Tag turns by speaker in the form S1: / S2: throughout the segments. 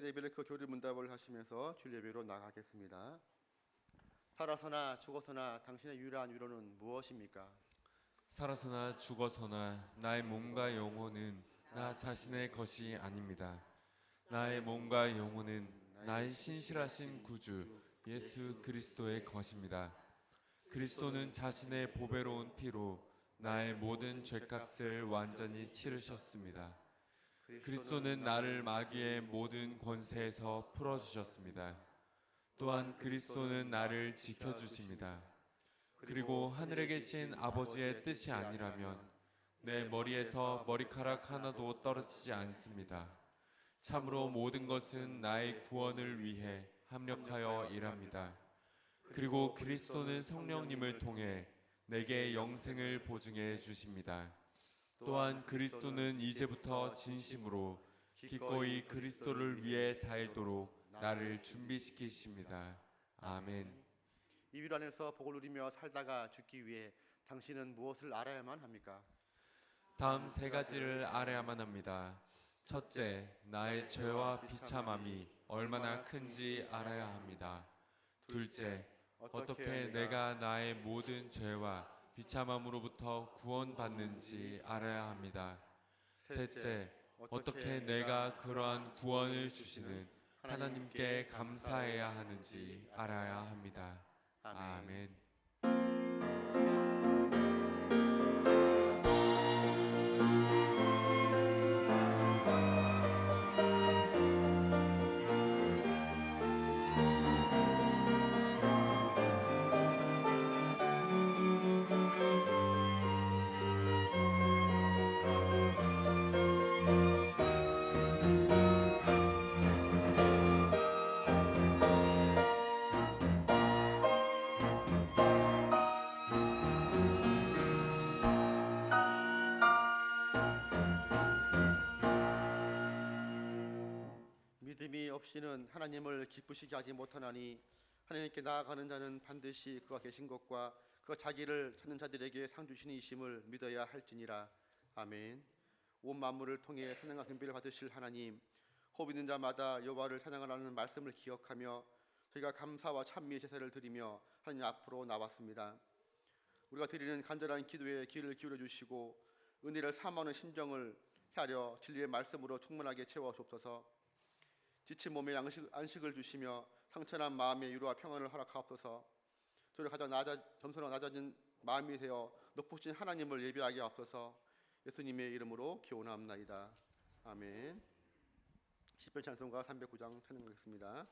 S1: 예배를 그 교리 문답을 하시면서 주 예배로 나가겠습니다. 살아서나 죽어서나 당신의 유일한 위로는 무엇입니까?
S2: 살아서나 죽어서나 나의 몸과 영혼은 나 자신의 것이 아닙니다. 나의 몸과 영혼은 나의 신실하신 구주 예수 그리스도의 것입니다. 그리스도는 자신의 보배로운 피로 나의 모든 죄값을 완전히 치르셨습니다. 그리스도는 나를 마귀의 모든 권세에서 풀어주셨습니다. 또한 그리스도는 나를 지켜주십니다. 그리고 하늘에 계신 아버지의 뜻이 아니라면 내 머리에서 머리카락 하나도 떨어지지 않습니다. 참으로 모든 것은 나의 구원을 위해 합력하여 일합니다. 그리고 그리스도는 성령님을 통해 내게 영생을 보증해 주십니다. 또한 그리스도는 이제부터 진심으로 기꺼이 그리스도를 위해 살도록 나를 준비시키십니다. 아멘.
S1: 이 위로 안에서 복을 누리며 살다가 죽기 위해 당신은 무엇을 알아야만 합니까?
S2: 다음 세 가지를 알아야만 합니다. 첫째, 나의 죄와 비참함이 얼마나 큰지 알아야 합니다. 둘째, 어떻게 내가 나의 모든 죄와 비참함으로부터 구원받는지 알아야 합니다. 셋째, 어떻게 내가 그러한 구원을 주시는 하나님께 감사해야 하는지 알아야 합니다. 아멘.
S1: 믿음이 없이는 하나님을 기쁘시게 하지 못하나니 하나님께 나아가는 자는 반드시 그가 계신 것과 그가 자기를 찾는 자들에게 상 주시는 이심을 믿어야 할지니라. 아멘. 온 만물을 통해 찬양과 경배를 받으실 하나님, 호흡 있는 자마다 여호와를 찬양하라는 말씀을 기억하며 저희가 감사와 찬미의 제사를 드리며 하나님 앞으로 나왔습니다. 우리가 드리는 간절한 기도에 귀를 기울여 주시고 은혜를 사모하는 심정을 헤아려 진리의 말씀으로 충만하게 채워 주옵소서. 지친 몸에 안식을 주시며 상처난 마음의 위로와 평안을 허락하옵소서. 저를 가장 겸손하고 낮아진 마음이 되어 높으신 하나님을 예배하게 하옵소서. 예수님의 이름으로 기원합나이다. 아멘. 시편 찬송가 309장 찬양하겠습니다.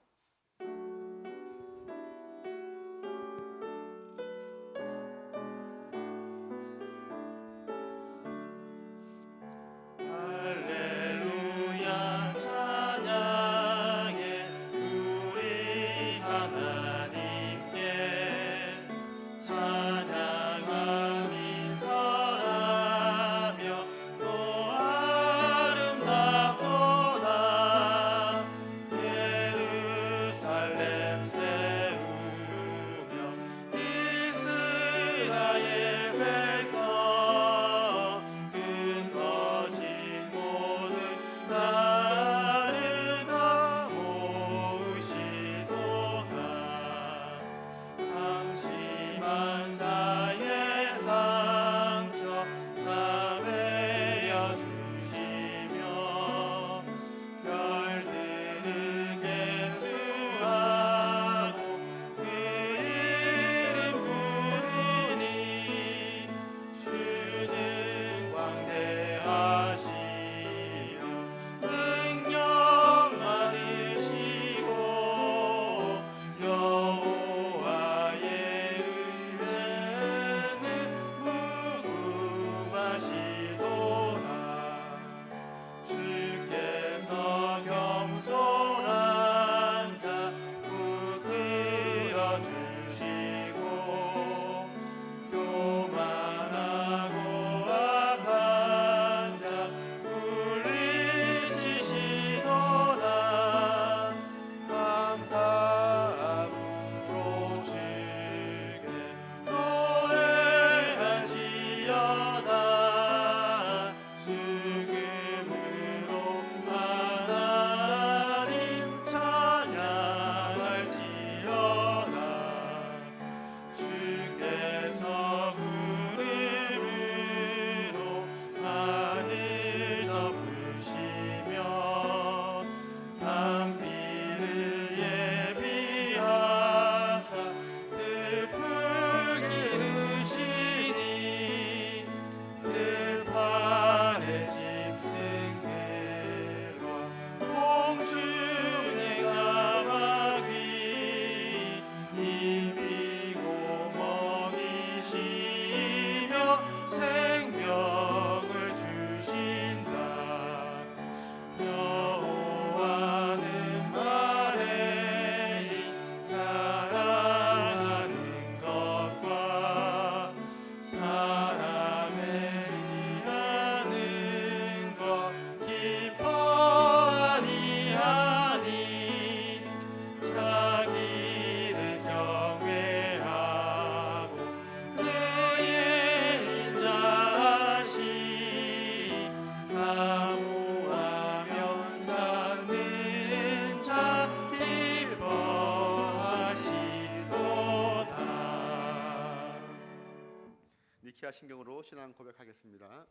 S1: 마리아 신경으로 신앙 고백하겠습니다.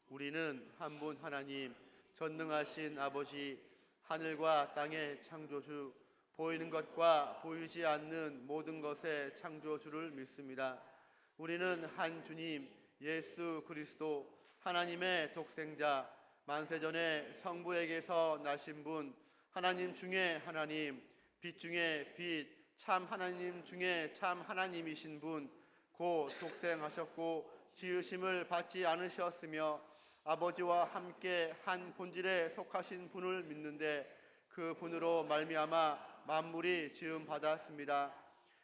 S1: 우리는 한 분 하나님 전능하신 아버지 하늘과 땅의 창조주 보이는 것과 보이지 않는 모든 것의 창조주를 믿습니다. 우리는 한 주님 예수 그리스도 하나님의 독생자 만세전에 성부에게서 나신 분 하나님 중에 하나님 빛 중에 빛 참 하나님 중에 참 하나님이신 분 곧 독생하셨고 지으심을 받지 않으셨으며 아버지와 함께 한 본질에 속하신 분을 믿는데 그 분으로 말미암아 만물이 지음 받았습니다.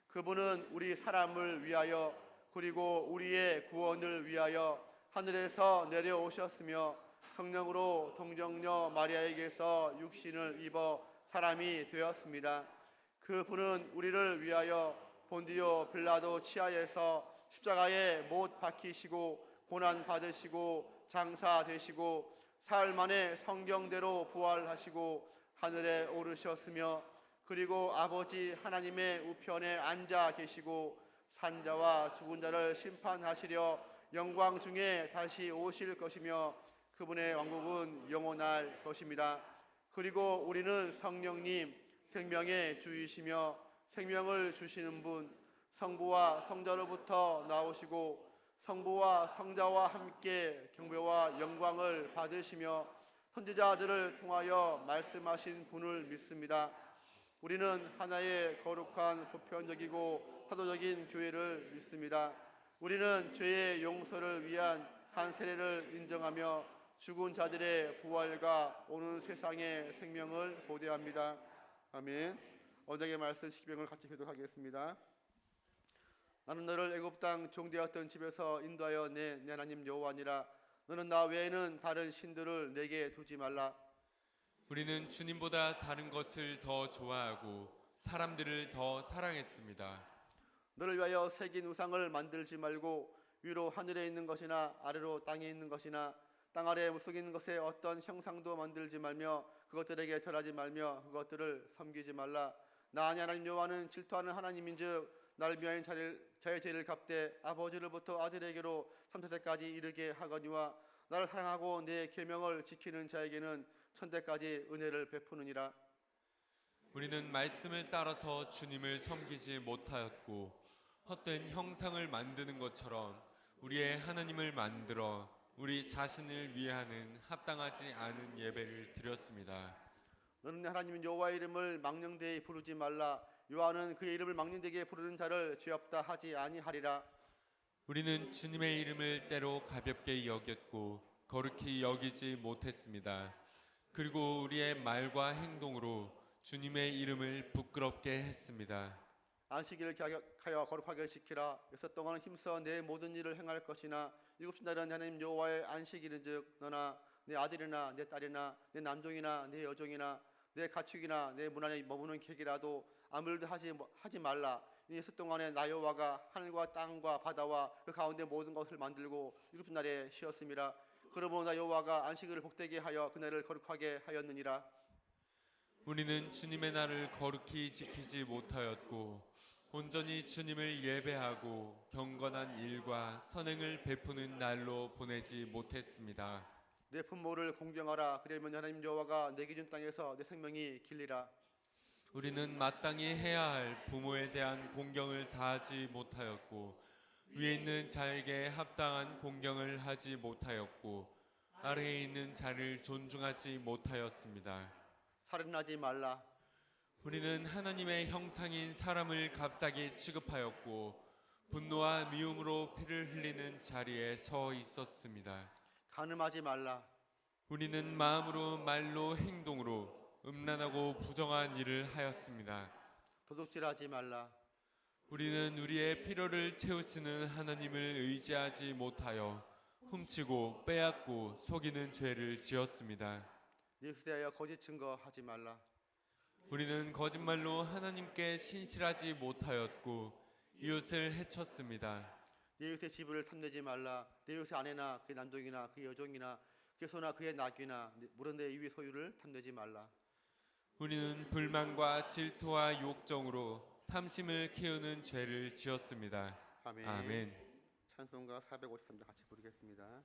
S1: 그분은 우리 사람을 위하여 그리고 우리의 구원을 위하여 하늘에서 내려오셨으며 성령으로 동정녀 마리아에게서 육신을 입어 사람이 되었습니다. 그분은 우리를 위하여 본디오 빌라도 치하에서 십자가에 못 박히시고 고난 받으시고 장사되시고 사흘 만에 성경대로 부활하시고 하늘에 오르셨으며 그리고 아버지 하나님의 우편에 앉아 계시고 산자와 죽은 자를 심판하시려 영광 중에 다시 오실 것이며 그분의 왕국은 영원할 것입니다. 그리고 우리는 성령님 생명의 주이시며 생명을 주시는 분 성부와 성자로부터 나오시고 성부와 성자와 함께 경배와 영광을 받으시며 선지자들을 통하여 말씀하신 분을 믿습니다. 우리는 하나의 거룩한 보편적이고 사도적인 교회를 믿습니다. 우리는 죄의 용서를 위한 한 세례를 인정하며 죽은 자들의 부활과 오는 세상의 생명을 고대합니다. 아멘. 언약의 말씀 십계명을 같이 교독하겠습니다. 나는 너를 애굽 땅 종되었던 집에서 인도하여 내 하나님 여호와니라. 너는 나 외에는 다른 신들을 내게 두지 말라.
S2: 우리는 주님보다 다른 것을 더 좋아하고 사람들을 더 사랑했습니다.
S1: 너를 위하여 새긴 우상을 만들지 말고 위로 하늘에 있는 것이나 아래로 땅에 있는 것이나 땅 아래 물속에 있는 것에 어떤 형상도 만들지 말며 그것들에게 절하지 말며 그것들을 섬기지 말라. 나 하나님 여호와는 질투하는 하나님인즉 나를 위하여 자의 죄를 갚되 아버지로부터 아들에게로 3세까지 이르게 하거니와 나를 사랑하고 내 계명을 지키는 자에게는 천대까지 은혜를 베푸느니라.
S2: 우리는 말씀을 따라서 주님을 섬기지 못하였고 헛된 형상을 만드는 것처럼 우리의 하나님을 만들어 우리 자신을 위하는 합당하지 않은 예배를 드렸습니다.
S1: 너는 하나님 여호와의 이름을 망령되이 부르지 말라. 여호와는 그의 이름을 망령되게 부르는 자를 죄 없다 하지 아니하리라.
S2: 우리는 주님의 이름을 때로 가볍게 여겼고 거룩히 여기지 못했습니다. 그리고 우리의 말과 행동으로 주님의 이름을 부끄럽게 했습니다.
S1: 안식일을 하여 거룩하게 지키라. 6일 동안 힘써 내 모든 일을 행할 것이나 일곱째 날은 하나님 여호와의 안식일인즉 너나 내 아들이나 내 딸이나 내 남종이나 내 여종이나 내 가축이나 내 문 안에 머무는 객이라도 아무 일도 하지 말라. 이 6일 동안에 나 여호와가 하늘과 땅과 바다와 그 가운데 모든 것을 만들고 일곱째 날에 쉬었음이라. 그러므로 나 여호와가 안식일을 복되게 하여 그날을 거룩하게 하였느니라.
S2: 우리는 주님의 날을 거룩히 지키지 못하였고 온전히 주님을 예배하고 경건한 일과 선행을 베푸는 날로 보내지 못했습니다.
S1: 내 부모를 공경하라. 그러면 하나님 여호와가 내게 준 땅에서 내 생명이 길리라.
S2: 우리는 마땅히 해야 할 부모에 대한 공경을 다하지 못하였고 위에 있는 자에게 합당한 공경을 하지 못하였고 아래에 있는 자를 존중하지 못하였습니다.
S1: 살인하지 말라.
S2: 우리는 하나님의 형상인 사람을 값싸게 취급하였고 분노와 미움으로 피를 흘리는 자리에 서 있었습니다.
S1: 간음하지 말라.
S2: 우리는 마음으로 말로 행동으로 음란하고 부정한 일을 하였습니다.
S1: 도둑질하지 말라.
S2: 우리는 우리의 필요를 채우시는 하나님을 의지하지 못하여 훔치고 빼앗고 속이는 죄를 지었습니다.
S1: 예수에 대하여 거짓 증거하지 말라.
S2: 우리는 거짓말로 하나님께 신실하지 못하였고 이웃을 해쳤습니다.
S1: 내 이웃의 집을 탐내지 말라. 내 이웃의 아내나 그의 남동이나 그의 여종이나 그의 소나 그의 낙이나 물은 내 이웃의 소유를 탐내지 말라.
S2: 우리는 불만과 질투와 욕정으로 탐심을 키우는 죄를 지었습니다.
S1: 아멘.
S2: 아멘.
S1: 찬송가 453장 같이 부르겠습니다.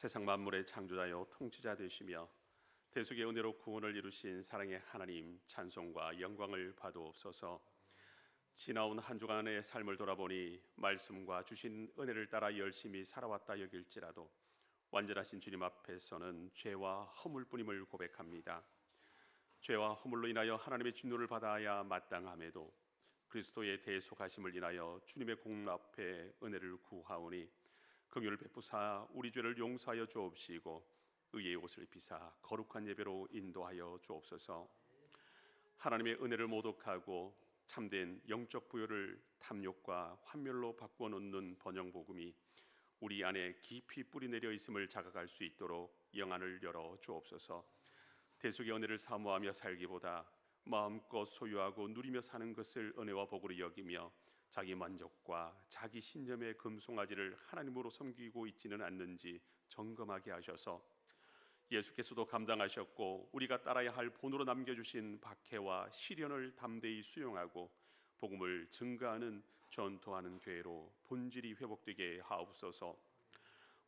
S3: 세상 만물의 창조자요 통치자 되시며 대속의 은혜로 구원을 이루신 사랑의 하나님, 찬송과 영광을 받으옵소서. 지나온 한 주간의 삶을 돌아보니 말씀과 주신 은혜를 따라 열심히 살아왔다 여길지라도 완전하신 주님 앞에서는 죄와 허물뿐임을 고백합니다. 죄와 허물로 인하여 하나님의 진노를 받아야 마땅함에도 그리스도의 대속하심을 인하여 주님의 공 앞에 은혜를 구하오니 긍휼을 베푸사 우리 죄를 용서하여 주옵시고 의의 옷을 입히사 거룩한 예배로 인도하여 주옵소서. 하나님의 은혜를 모독하고 참된 영적 부여를 탐욕과 환멸로 바꾸어 놓는 번영복음이 우리 안에 깊이 뿌리내려 있음을 자각할 수 있도록 영안을 열어 주옵소서. 대속의 은혜를 사모하며 살기보다 마음껏 소유하고 누리며 사는 것을 은혜와 복으로 여기며 자기 만족과 자기 신념의 금송아지를 하나님으로 섬기고 있지는 않는지 점검하게 하셔서 예수께서도 감당하셨고 우리가 따라야 할 본으로 남겨주신 박해와 시련을 담대히 수용하고 복음을 증가하는 전도하는 교회로 본질이 회복되게 하옵소서.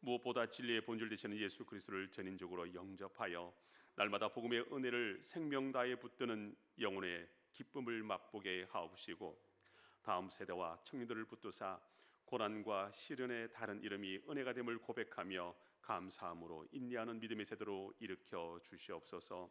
S3: 무엇보다 진리의 본질 되시는 예수 그리스도를 전인적으로 영접하여 날마다 복음의 은혜를 생명 다해 붙드는 영혼의 기쁨을 맛보게 하옵시고 다음 세대와 청년들을 붙드사 고난과 시련의 다른 이름이 은혜가 됨을 고백하며 감사함으로 인내하는 믿음의 세대로 일으켜 주시옵소서.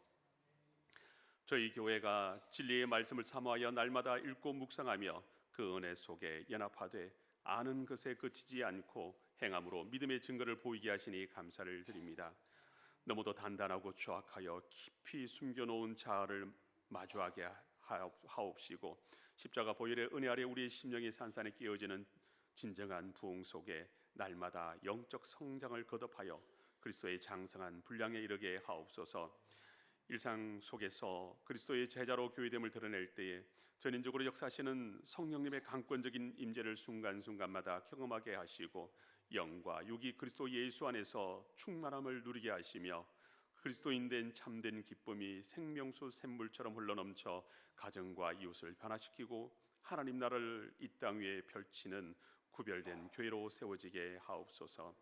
S3: 저희 교회가 진리의 말씀을 사모하여 날마다 읽고 묵상하며 그 은혜 속에 연합하되 아는 것에 그치지 않고 행함으로 믿음의 증거를 보이게 하시니 감사를 드립니다. 너무도 단단하고 추악하여 깊이 숨겨놓은 자아를 마주하게 하옵시고 십자가 보혈의 은혜 아래 우리의 심령이 산산에 끼어지는 진정한 부흥 속에 날마다 영적 성장을 거듭하여 그리스도의 장성한 분량에 이르게 하옵소서. 일상 속에서 그리스도의 제자로 교회됨을 드러낼 때에 전인적으로 역사하시는 성령님의 강권적인 임재를 순간순간마다 경험하게 하시고 영과 육이 그리스도 예수 안에서 충만함을 누리게 하시며 그리스도인 된 참된 기쁨이 생명수 샘물처럼 흘러넘쳐 가정과 이웃을 변화시키고 하나님 나라를 이 땅 위에 펼치는 구별된 교회로 세워지게 하옵소서.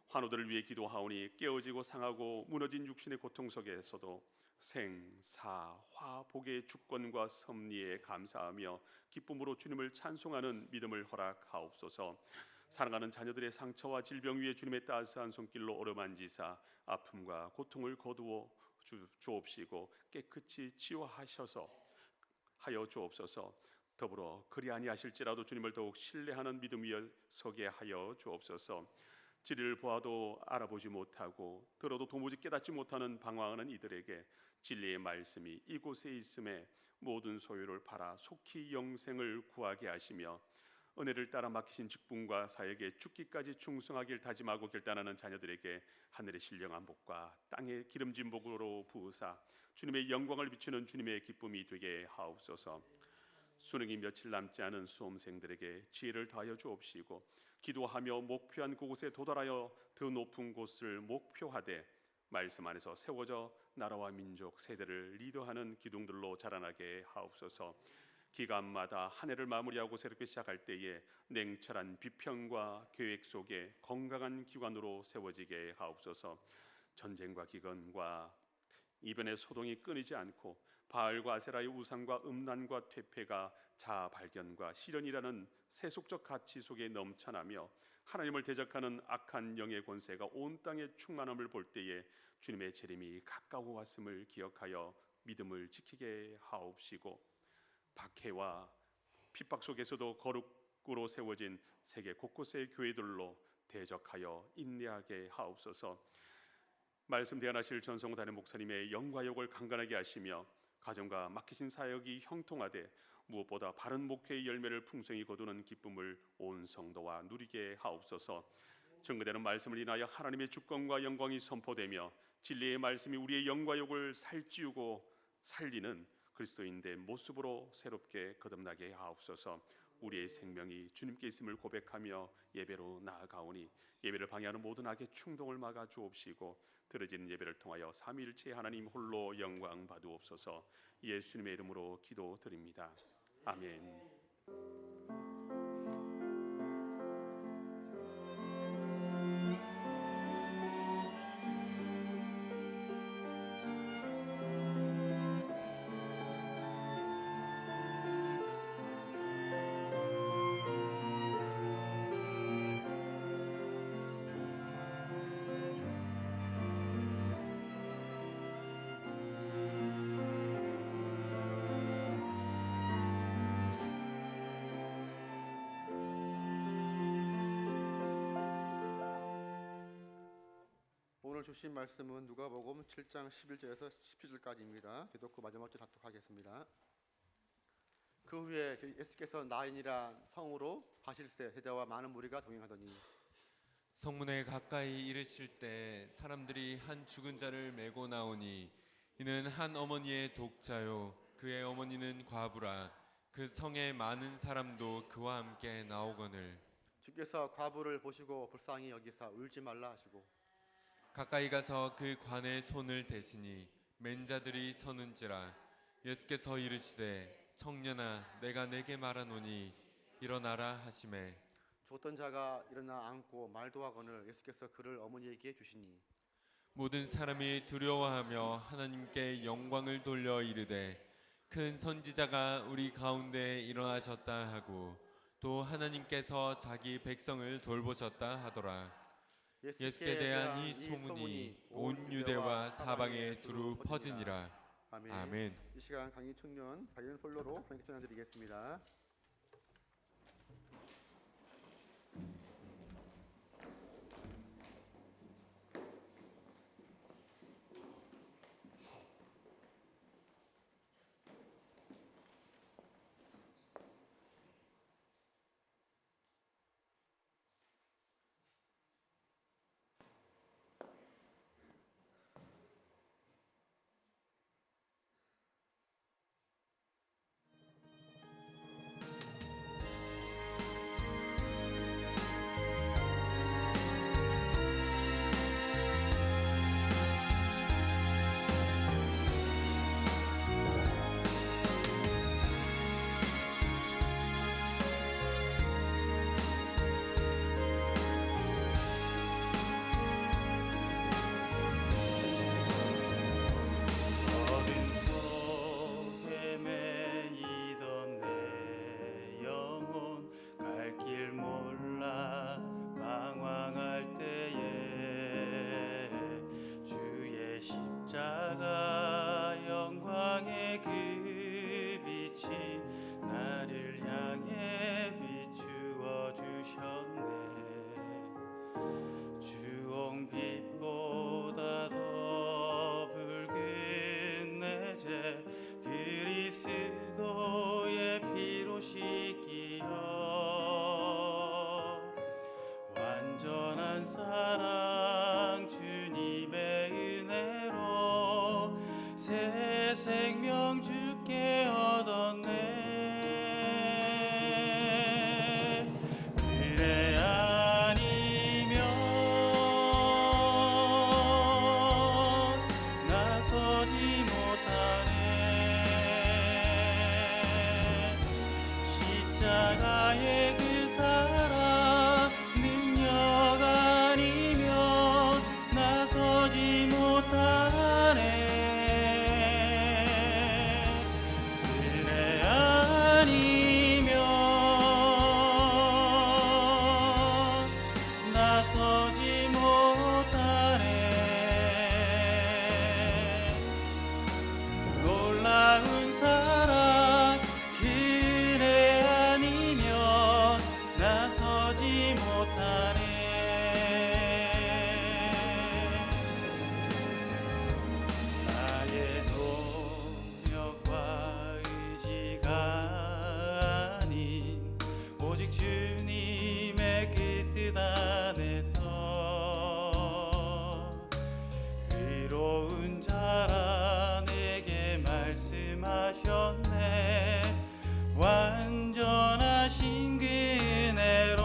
S3: 환우들을 위해 기도하오니 깨어지고 상하고 무너진 육신의 고통 속에서도 생, 사, 화, 복의 주권과 섭리에 감사하며 기쁨으로 주님을 찬송하는 믿음을 허락하옵소서. 사랑하는 자녀들의 상처와 질병 위에 주님의 따스한 손길로 어루만지사 아픔과 고통을 거두어 주옵시고 깨끗이 치유하셔서 하여 주옵소서. 더불어 그리 아니하실지라도 주님을 더욱 신뢰하는 믿음 위에 서게 하여 주옵소서. 진리를 보아도 알아보지 못하고 들어도 도무지 깨닫지 못하는 방황하는 이들에게 진리의 말씀이 이곳에 있음에 모든 소유를 팔아 속히 영생을 구하게 하시며 은혜를 따라 맡기신 직분과 사역에 죽기까지 충성하길 다짐하고 결단하는 자녀들에게 하늘의 신령한 복과 땅의 기름진 복으로 부으사 주님의 영광을 비추는 주님의 기쁨이 되게 하옵소서. 수능이 며칠 남지 않은 수험생들에게 지혜를 다하여 주옵시고 기도하며 목표한 그곳에 도달하여 더 높은 곳을 목표하되 말씀 안에서 세워져 나라와 민족 세대를 리더하는 기둥들로 자라나게 하옵소서. 기간마다 한 해를 마무리하고 새롭게 시작할 때에 냉철한 비평과 계획 속에 건강한 기관으로 세워지게 하옵소서. 전쟁과 기근과 이변의 소동이 끊이지 않고 바알과 아세라의 우상과 음란과 퇴폐가 자아 발견과 실현이라는 세속적 가치 속에 넘쳐나며 하나님을 대적하는 악한 영의 권세가 온 땅에 충만함을 볼 때에 주님의 재림이 가까워 왔음을 기억하여 믿음을 지키게 하옵시고 박해와 핍박 속에서도 거룩으로 세워진 세계 곳곳의 교회들로 대적하여 인내하게 하옵소서. 말씀 대안하실 전성호 담임 목사님의 영과 욕을 강건하게 하시며 가정과 맡기신 사역이 형통하되 무엇보다 바른 목회의 열매를 풍성히 거두는 기쁨을 온 성도와 누리게 하옵소서. 증거되는 말씀을 인하여 하나님의 주권과 영광이 선포되며 진리의 말씀이 우리의 영과 욕을 살찌우고 살리는 그리스도인된 모습으로 새롭게 거듭나게 하옵소서. 우리의 생명이 주님께 있음을 고백하며 예배로 나아가오니 예배를 방해하는 모든 악의 충동을 막아 주옵시고 드려지는 예배를 통하여 삼위일체 하나님 홀로 영광 받으옵소서. 예수님의 이름으로 기도드립니다. 아멘.
S1: 오늘 주신 말씀은 누가복음 7장 11절에서 17절까지입니다. 기독교 마지막 절 합독하겠습니다. 그 후에 예수께서 나인이라 성으로 가실새 제자와 많은 무리가 동행하더니
S2: 성문에 가까이 이르실 때 사람들이 한 죽은 자를 메고 나오니 이는 한 어머니의 독자요 그의 어머니는 과부라. 그 성에 많은 사람도 그와 함께 나오거늘
S1: 주께서 과부를 보시고 불쌍히 여기사 울지 말라 하시고
S2: 가까이 가서 그 관에 손을 대시니 맨 자들이 서는지라. 예수께서 이르시되 청년아 내가 내게 말하노니 일어나라 하시매
S1: 죽었던 자가 일어나 앉고 말도 하거늘 예수께서 그를 어머니에게 주시니
S2: 모든 사람이 두려워하며 하나님께 영광을 돌려 이르되 큰 선지자가 우리 가운데 일어나셨다 하고 또 하나님께서 자기 백성을 돌보셨다 하더라. 예수께 대한 이 소문이 온 유대와 사방에 두루 퍼지니라. 아멘.
S1: 이 시간 강의 청년 바이올린 솔로로 함께 전해드리겠습니다.
S4: 십자가 영광의 그 빛이 나를 향해 비추어 주셨네. 주홍빛보다 더 붉은 내 죄 그리스도의 피로 씻기어 완전한 사랑 주님의 은혜로 새 생명 주께 얻었네. 그래 아니면 나서지 못하네. 십자가의 그 사랑 능력 아니면 나서지 못하네. 그래 아니면 나서지 못하네. 놀라운 사랑 그래 아니면 나서지 못하네. 나의 노력과 의지가 아닌 오직 주님의 그 뜻 안에서 의로운 자라 내게 말씀하셨네. 완전하신 그 은혜로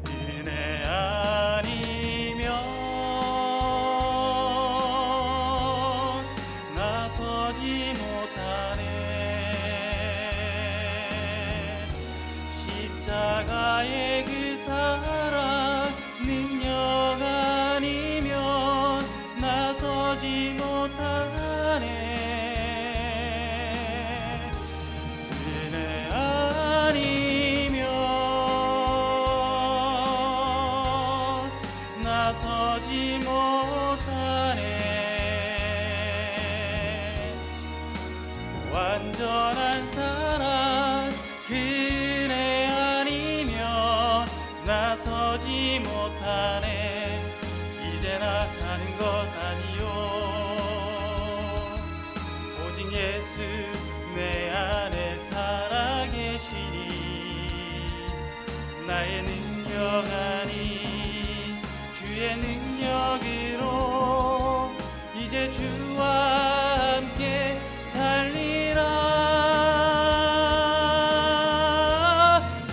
S4: 은혜 아니면 나서지 못하네. 십자가의 그 사랑 능력 아니면 나서지 못하네. 은혜 아니면 나서지 못하네. 완전한 사랑 그래 아니면 나서지 못하네. 이제 나 사는 것 아니요 오직 예수 내 안에 살아계시니 나의 능력 아닌 주의 능력으로 이제 주와 함께 살리라.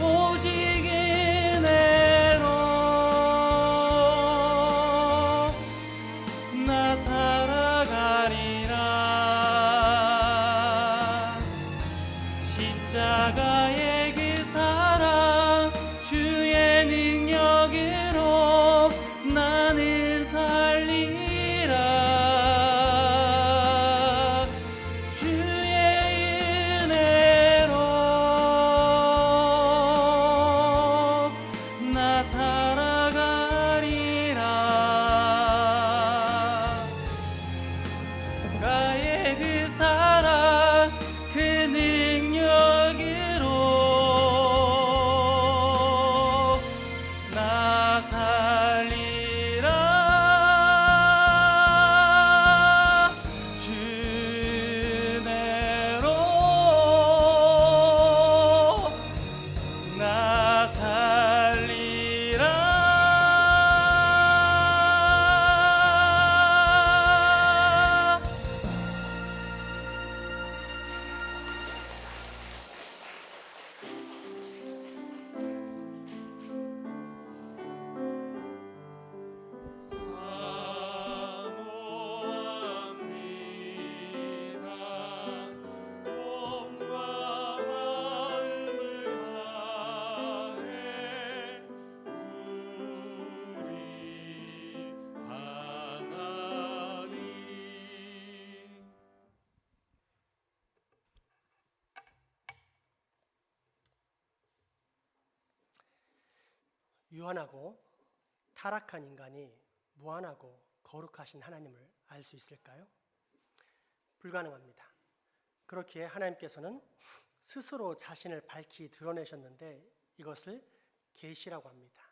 S4: 오직 은혜로 나 살아가리라. 십자가의 그 사랑 주의 능력으로 나는 살리라. 주의 은혜로 나 살아가리라. 나의 그 사랑 그 능력으로 나 살리라. 주 은혜로 나 살리라.
S2: 사모합니다. 몸과 마음을 다해 우리 하나님.
S5: 유한하고 타락한 인간이 무한하고 거룩하신 하나님을 알 수 있을까요? 불가능합니다. 그렇기에 하나님께서는 스스로 자신을 밝히 드러내셨는데 이것을 계시라고 합니다.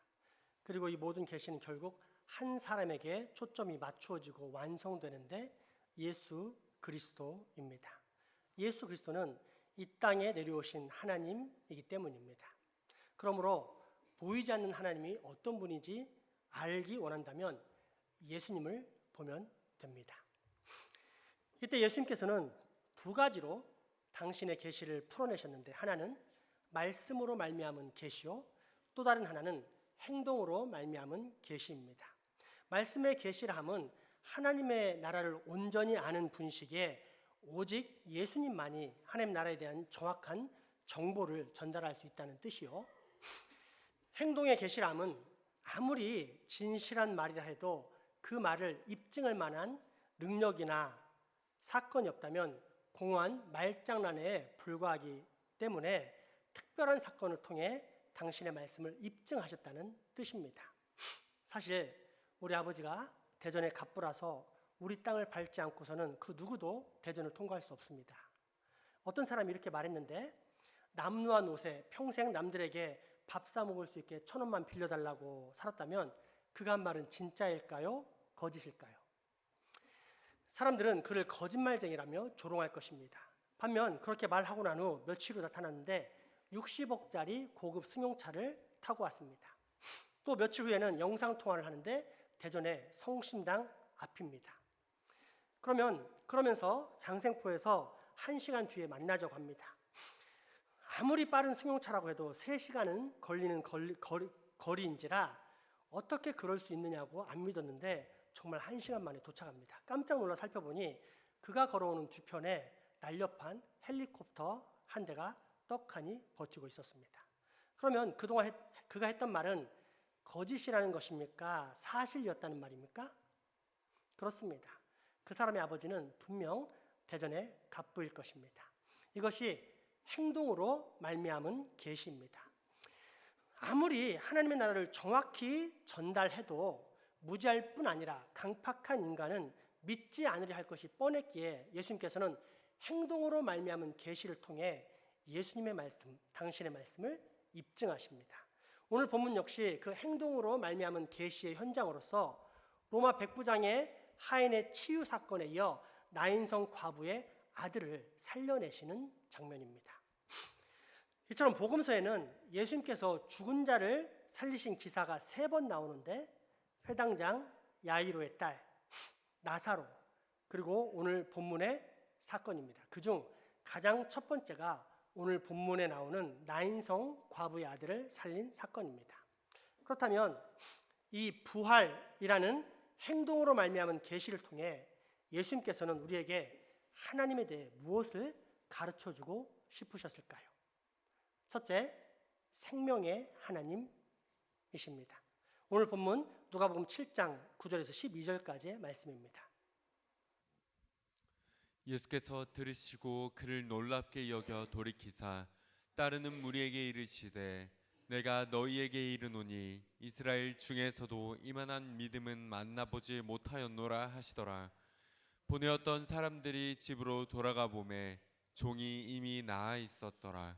S5: 그리고 이 모든 계시는 결국 한 사람에게 초점이 맞추어지고 완성되는데 예수 그리스도입니다. 예수 그리스도는 이 땅에 내려오신 하나님이기 때문입니다. 그러므로 보이지 않는 하나님이 어떤 분인지 알기 원한다면 예수님을 보면 됩니다. 이때 예수님께서는 두 가지로 당신의 계시를 풀어내셨는데 하나는 말씀으로 말미암은 계시요 또 다른 하나는 행동으로 말미암은 계시입니다. 말씀의 계시라 함은 하나님의 나라를 온전히 아는 분식에 오직 예수님만이 하나님 나라에 대한 정확한 정보를 전달할 수 있다는 뜻이요. 행동의 계시라 함은 아무리 진실한 말이라 해도 그 말을 입증할 만한 능력이나 사건이 없다면 공허한 말장난에 불과하기 때문에 특별한 사건을 통해 당신의 말씀을 입증하셨다는 뜻입니다. 사실 우리 아버지가 대전의 갑부라서 우리 땅을 밟지 않고서는 그 누구도 대전을 통과할 수 없습니다. 어떤 사람이 이렇게 말했는데 남루한 옷에 평생 남들에게 밥 사 먹을 수 있게 1,000원만 빌려달라고 살았다면 그가 한 말은 진짜일까요? 거짓일까요? 사람들은 그를 거짓말쟁이라며 조롱할 것입니다. 반면 그렇게 말하고 난 후 며칠 후 나타났는데 60억짜리 고급 승용차를 타고 왔습니다. 또 며칠 후에는 영상통화를 하는데 대전의 성심당 앞입니다. 그러면서 장생포에서 1시간 뒤에 만나자고 합니다. 아무리 빠른 승용차라고 해도 3시간은 걸리는 거리인지라 어떻게 그럴 수 있느냐고 안 믿었는데 정말 1시간 만에 도착합니다. 깜짝 놀라 살펴보니 그가 걸어오는 뒤편에 날렵한 헬리콥터 한 대가 떡하니 버티고 있었습니다. 그러면 그동안 그가 했던 말은 거짓이라는 것입니까? 사실이었다는 말입니까? 그렇습니다. 그 사람의 아버지는 분명 대전의 갑부일 것입니다. 이것이 행동으로 말미암은 계시입니다. 아무리 하나님의 나라를 정확히 전달해도 무지할 뿐 아니라 강팍한 인간은 믿지 않으려 할 것이 뻔했기에 예수님께서는 행동으로 말미암은 계시를 통해 예수님의 말씀, 당신의 말씀을 입증하십니다. 오늘 본문 역시 그 행동으로 말미암은 계시의 현장으로서 로마 백부장의 하인의 치유 사건에 이어 나인성 과부의 아들을 살려내시는 장면입니다. 이처럼 복음서에는 예수님께서 죽은 자를 살리신 기사가 3번 나오는데 회당장 야이로의 딸 나사로 그리고 오늘 본문의 사건입니다. 그중 가장 첫 번째가 오늘 본문에 나오는 나인성 과부의 아들을 살린 사건입니다. 그렇다면 이 부활이라는 행동으로 말미암은 계시를 통해 예수님께서는 우리에게 하나님에 대해 무엇을 가르쳐주고 싶으셨을까요? 첫째, 생명의 하나님이십니다. 오늘 본문 누가복음 7장 9절에서 12절까지의 말씀입니다.
S2: 예수께서 들으시고 그를 놀랍게 여겨 돌이키사 따르는 무리에게 이르시되 내가 너희에게 이르노니 이스라엘 중에서도 이만한 믿음은 만나보지 못하였노라 하시더라. 보내었던 사람들이 집으로 돌아가 보매 종이 이미 나아 있었더라.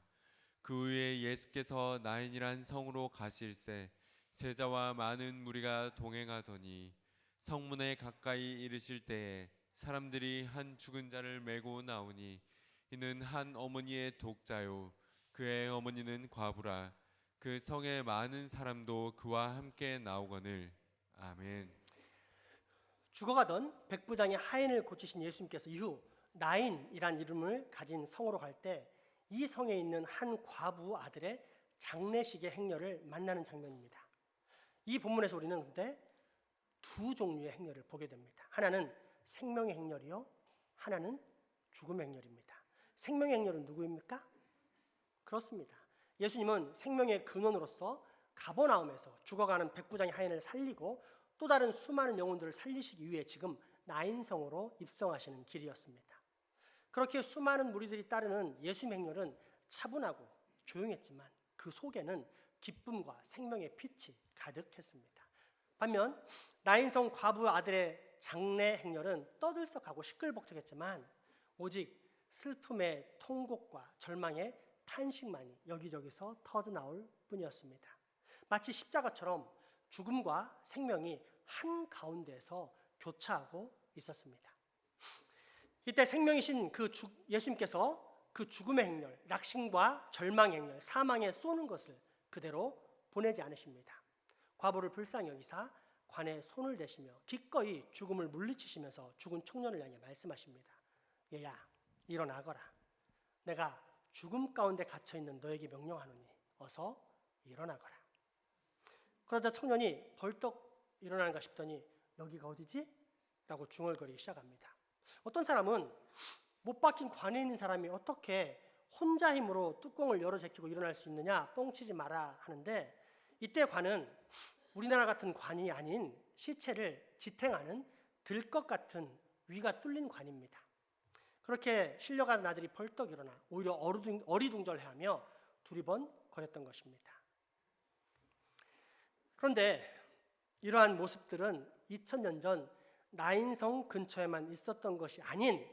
S2: 그 후에 예수께서 나인이란 성으로 가실새 제자와 많은 무리가 동행하더니 성문에 가까이 이르실 때에 사람들이 한 죽은 자를 메고 나오니 이는 한 어머니의 독자요 그의 어머니는 과부라. 그 성에 많은 사람도 그와 함께 나오거늘. 아멘.
S5: 죽어가던 백부장의 하인을 고치신 예수님께서 이후 나인이란 이름을 가진 성으로 갈 때 이 성에 있는 한 과부 아들의 장례식의 행렬을 만나는 장면입니다. 이 본문에서 우리는 근데 두 종류의 행렬을 보게 됩니다. 하나는 생명의 행렬이요, 하나는 죽음의 행렬입니다. 생명의 행렬은 누구입니까? 그렇습니다. 예수님은 생명의 근원으로서 가버나움에서 죽어가는 백부장의 하인을 살리고 또 다른 수많은 영혼들을 살리시기 위해 지금 나인성으로 입성하시는 길이었습니다. 그렇게 수많은 무리들이 따르는 예수님의 행렬은 차분하고 조용했지만 그 속에는 기쁨과 생명의 빛이 가득했습니다. 반면 나인성 과부 아들의 장래 행렬은 떠들썩하고 시끌벅적했지만 오직 슬픔의 통곡과 절망의 탄식만이 여기저기서 터져나올 뿐이었습니다. 마치 십자가처럼 죽음과 생명이 한가운데에서 교차하고 있었습니다. 이때 생명이신 예수님께서 그 죽음의 행렬, 낙심과 절망의 행렬, 사망에 쏘는 것을 그대로 보내지 않으십니다. 과부를 불쌍히 여기사 관에 손을 대시며 기꺼이 죽음을 물리치시면서 죽은 청년을 향해 말씀하십니다. 얘야, 일어나거라. 내가 죽음 가운데 갇혀있는 너에게 명령하노니 어서 일어나거라. 그러자 청년이 벌떡 일어나는가 싶더니 여기가 어디지? 라고 중얼거리기 시작합니다. 어떤 사람은 못 박힌 관에 있는 사람이 어떻게 혼자 힘으로 뚜껑을 열어 제끼고 일어날 수 있느냐, 뻥치지 마라 하는데, 이때 관은 우리나라 같은 관이 아닌 시체를 지탱하는 들것 같은 위가 뚫린 관입니다. 그렇게 실려가는 아들이 벌떡 일어나 오히려 어리둥절해하며 두리번거렸던 것입니다. 그런데 이러한 모습들은 2000년 전 나인성 근처에만 있었던 것이 아닌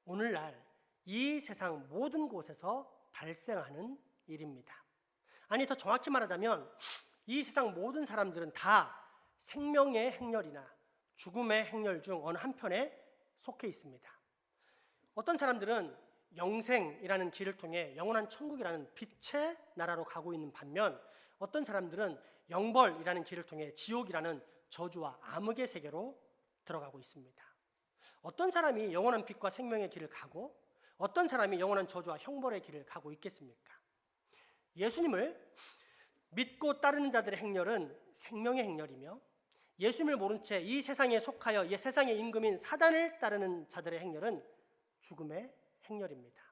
S5: 오늘날 이 세상 모든 곳에서 발생하는 일입니다. 아니, 더 정확히 말하자면 이 세상 모든 사람들은 다 생명의 행렬이나 죽음의 행렬 중 어느 한편에 속해 있습니다. 어떤 사람들은 영생이라는 길을 통해 영원한 천국이라는 빛의 나라로 가고 있는 반면, 어떤 사람들은 영벌이라는 길을 통해 지옥이라는 저주와 암흑의 세계로 들어가고 있습니다. 어떤 사람이 영원한 빛과 생명의 길을 가고 어떤 사람이 영원한 저주와 형벌의 길을 가고 있겠습니까? 예수님을 믿고 따르는 자들의 행렬은 생명의 행렬이며, 예수님을 모른 채 이 세상에 속하여 이 세상의 임금인 사단을 따르는 자들의 행렬은 죽음의 행렬입니다.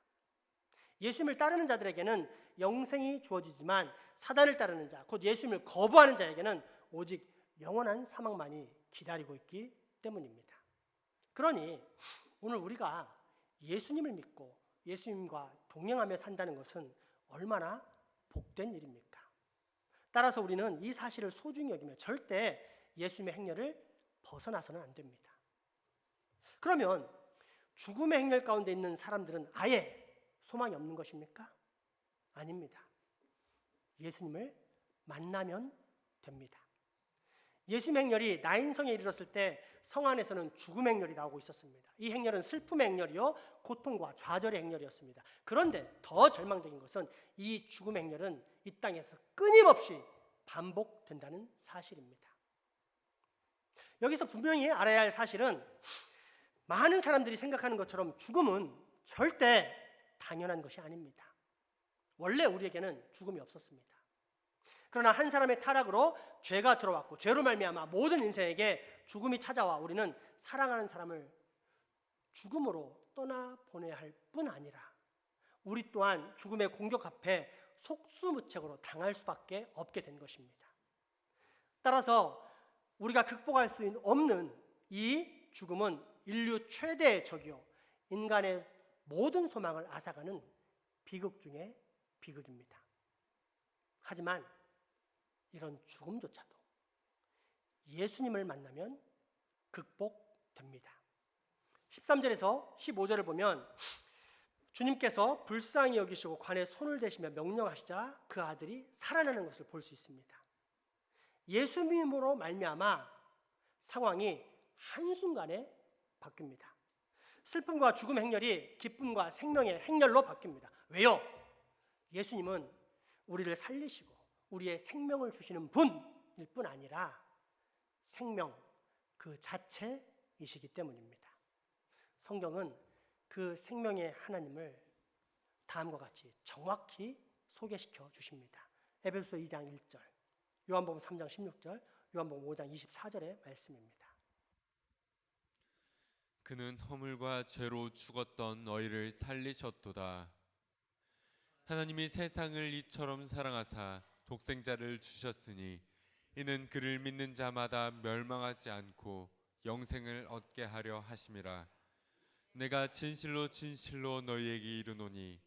S5: 예수님을 따르는 자들에게는 영생이 주어지지만 사단을 따르는 자, 곧 예수님을 거부하는 자에게는 오직 영원한 사망만이 기다리고 있기 때문입니다. 그러니 오늘 우리가 예수님을 믿고 예수님과 동행하며 산다는 것은 얼마나 복된 일입니까? 따라서 우리는 이 사실을 소중히 여기며 절대 예수님의 행렬을 벗어나서는 안 됩니다. 그러면 죽음의 행렬 가운데 있는 사람들은 아예 소망이 없는 것입니까? 아닙니다. 예수님을 만나면 됩니다. 예수님의 행렬이 나인성에 이르렀을 때 성 안에서는 죽음의 행렬이 나오고 있었습니다. 이 행렬은 슬픔의 행렬이요 고통과 좌절의 행렬이었습니다. 그런데 더 절망적인 것은 이 죽음의 행렬은 이 땅에서 끊임없이 반복된다는 사실입니다. 여기서 분명히 알아야 할 사실은, 많은 사람들이 생각하는 것처럼 죽음은 절대 당연한 것이 아닙니다. 원래 우리에게는 죽음이 없었습니다. 그러나 한 사람의 타락으로 죄가 들어왔고 죄로 말미암아 모든 인생에게 죽음이 찾아와 우리는 사랑하는 사람을 죽음으로 떠나보내야 할 뿐 아니라 우리 또한 죽음의 공격 앞에 속수무책으로 당할 수밖에 없게 된 것입니다. 따라서 우리가 극복할 수 없는 이 죽음은 인류 최대의 적이요 인간의 모든 소망을 앗아가는 비극 중의 비극입니다. 하지만 이런 죽음조차도 예수님을 만나면 극복됩니다. 13절에서 15절을 보면 주님께서 불쌍히 여기시고 관에 손을 대시며 명령하시자 그 아들이 살아나는 것을 볼 수 있습니다. 예수님으로 말미암아 상황이 한순간에 바뀝니다. 슬픔과 죽음의 행렬이 기쁨과 생명의 행렬로 바뀝니다. 왜요? 예수님은 우리를 살리시고 우리의 생명을 주시는 분일 뿐 아니라 생명 그 자체이시기 때문입니다. 성경은 그 생명의 하나님을 다음과 같이 정확히 소개시켜 주십니다. 에베소서 2장 1절, 요한복음 3장 16절, 요한복음 5장 24절의 말씀입니다.
S2: 그는 허물과 죄로 죽었던 너희를 살리셨도다. 하나님이 세상을 이처럼 사랑하사 독생자를 주셨으니 이는 그를 믿는 자마다 멸망하지 않고 영생을 얻게 하려 하심이라. 내가 진실로 진실로 너희에게 이르노니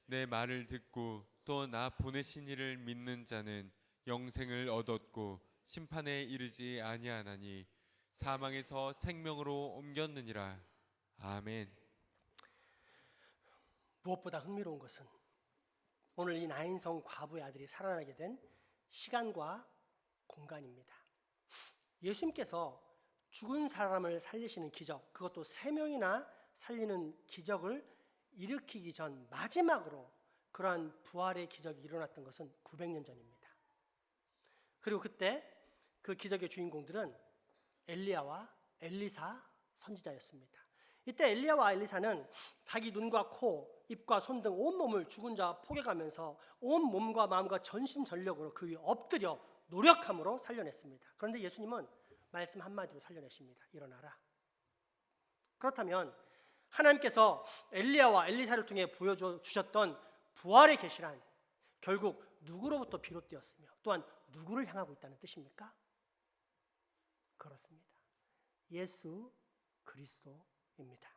S2: 내 말을 듣고 또 나 보내신 이를 믿는 자는 영생을 얻었고 심판에 이르지 아니하나니 사망에서 생명으로 옮겼느니라. 아멘.
S5: 무엇보다 흥미로운 것은 오늘 이 나인성 과부의 아들이 살아나게 된 시간과 공간입니다. 예수님께서 죽은 사람을 살리시는 기적, 그것도 3명이나 살리는 기적을 일으키기 전 마지막으로 그러한 부활의 기적이 일어났던 것은 900년 전입니다. 그리고 그때 그 기적의 주인공들은 엘리야와 엘리사 선지자였습니다. 이때 엘리야와 엘리사는 자기 눈과 코, 입과 손 등 온몸을 죽은 자와 포개가면서 온 몸과 마음과 전심전력으로 그 위에 엎드려 노력함으로 살려냈습니다. 그런데 예수님은 말씀 한마디로 살려내십니다. 일어나라. 그렇다면 하나님께서 엘리야와 엘리사를 통해 보여주셨던 부활의 계시란 결국 누구로부터 비롯되었으며 또한 누구를 향하고 있다는 뜻입니까? 그렇습니다. 예수 그리스도입니다.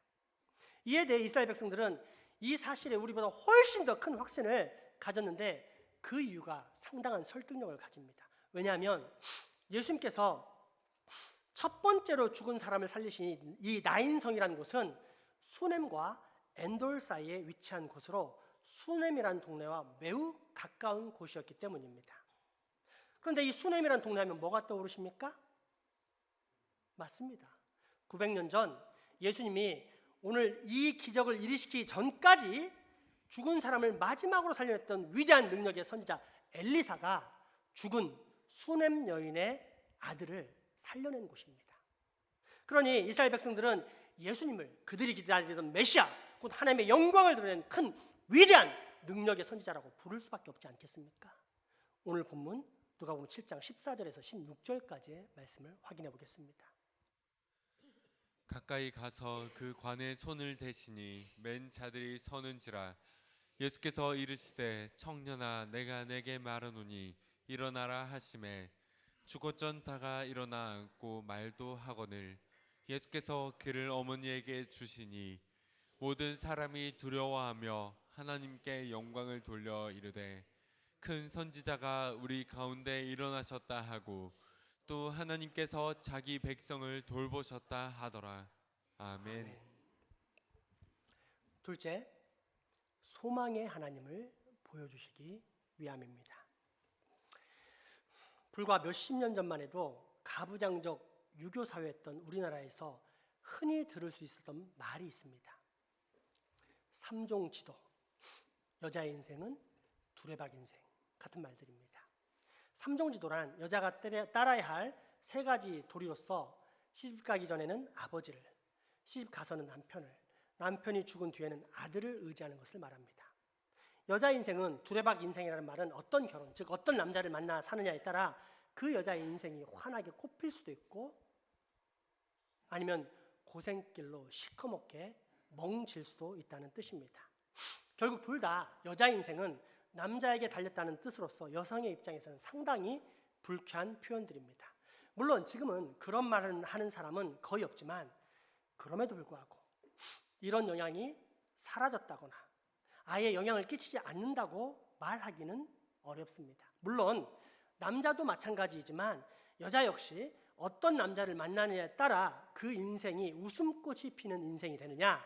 S5: 이에 대해 이스라엘 백성들은 이 사실에 우리보다 훨씬 더 큰 확신을 가졌는데 그 이유가 상당한 설득력을 가집니다. 왜냐하면 예수님께서 첫 번째로 죽은 사람을 살리신 이 나인성이라는 곳은 수넴과 엔돌 사이에 위치한 곳으로 수넴이라는 동네와 매우 가까운 곳이었기 때문입니다. 그런데 이 수넴이라는 동네 하면 뭐가 떠오르십니까? 맞습니다. 900년 전 예수님이 오늘 이 기적을 일으키기 전까지 죽은 사람을 마지막으로 살려냈던 위대한 능력의 선지자 엘리사가 죽은 수넴 여인의 아들을 살려낸 곳입니다. 그러니 이스라엘 백성들은 예수님을 그들이 기다리던 메시아, 곧 하나님의 영광을 드러낸 큰 위대한 능력의 선지자라고 부를 수밖에 없지 않겠습니까? 오늘 본문 누가복음 7장 14절에서 16절까지의 말씀을 확인해 보겠습니다.
S2: 가까이 가서 그 관에 손을 대시니 맨 자들이 서는지라. 예수께서 이르시되 청년아 내가 내게 말하노니 일어나라 하시매 죽었전 다가 일어나 앉고 말도 하거늘. 예수께서 그를 어머니에게 주시니 모든 사람이 두려워하며 하나님께 영광을 돌려 이르되 큰 선지자가 우리 가운데 일어나셨다 하고 또 하나님께서 자기 백성을 돌보셨다 하더라. 아멘.
S5: 둘째, 소망의 하나님을 보여주시기 위함입니다. 불과 몇십 년 전만 해도 가부장적 유교 사회였던 우리나라에서 흔히 들을 수 있었던 말이 있습니다. 3종 지도, 여자의 인생은 두레박 인생 같은 말들입니다. 3종 지도란 여자가 따라야 할 3가지 도리로서 시집 가기 전에는 아버지를, 시집 가서는 남편을, 남편이 죽은 뒤에는 아들을 의지하는 것을 말합니다. 여자 인생은 두레박 인생이라는 말은 어떤 결혼, 즉 어떤 남자를 만나 사느냐에 따라 그 여자의 인생이 환하게 꽃필 수도 있고 아니면 고생길로 시커멓게 멍질 수도 있다는 뜻입니다. 결국 둘 다 여자 인생은 남자에게 달렸다는 뜻으로서 여성의 입장에서는 상당히 불쾌한 표현들입니다. 물론 지금은 그런 말을 하는 사람은 거의 없지만 그럼에도 불구하고 이런 영향이 사라졌다거나 아예 영향을 끼치지 않는다고 말하기는 어렵습니다. 물론 남자도 마찬가지이지만 여자 역시 어떤 남자를 만나느냐에 따라 그 인생이 웃음꽃이 피는 인생이 되느냐,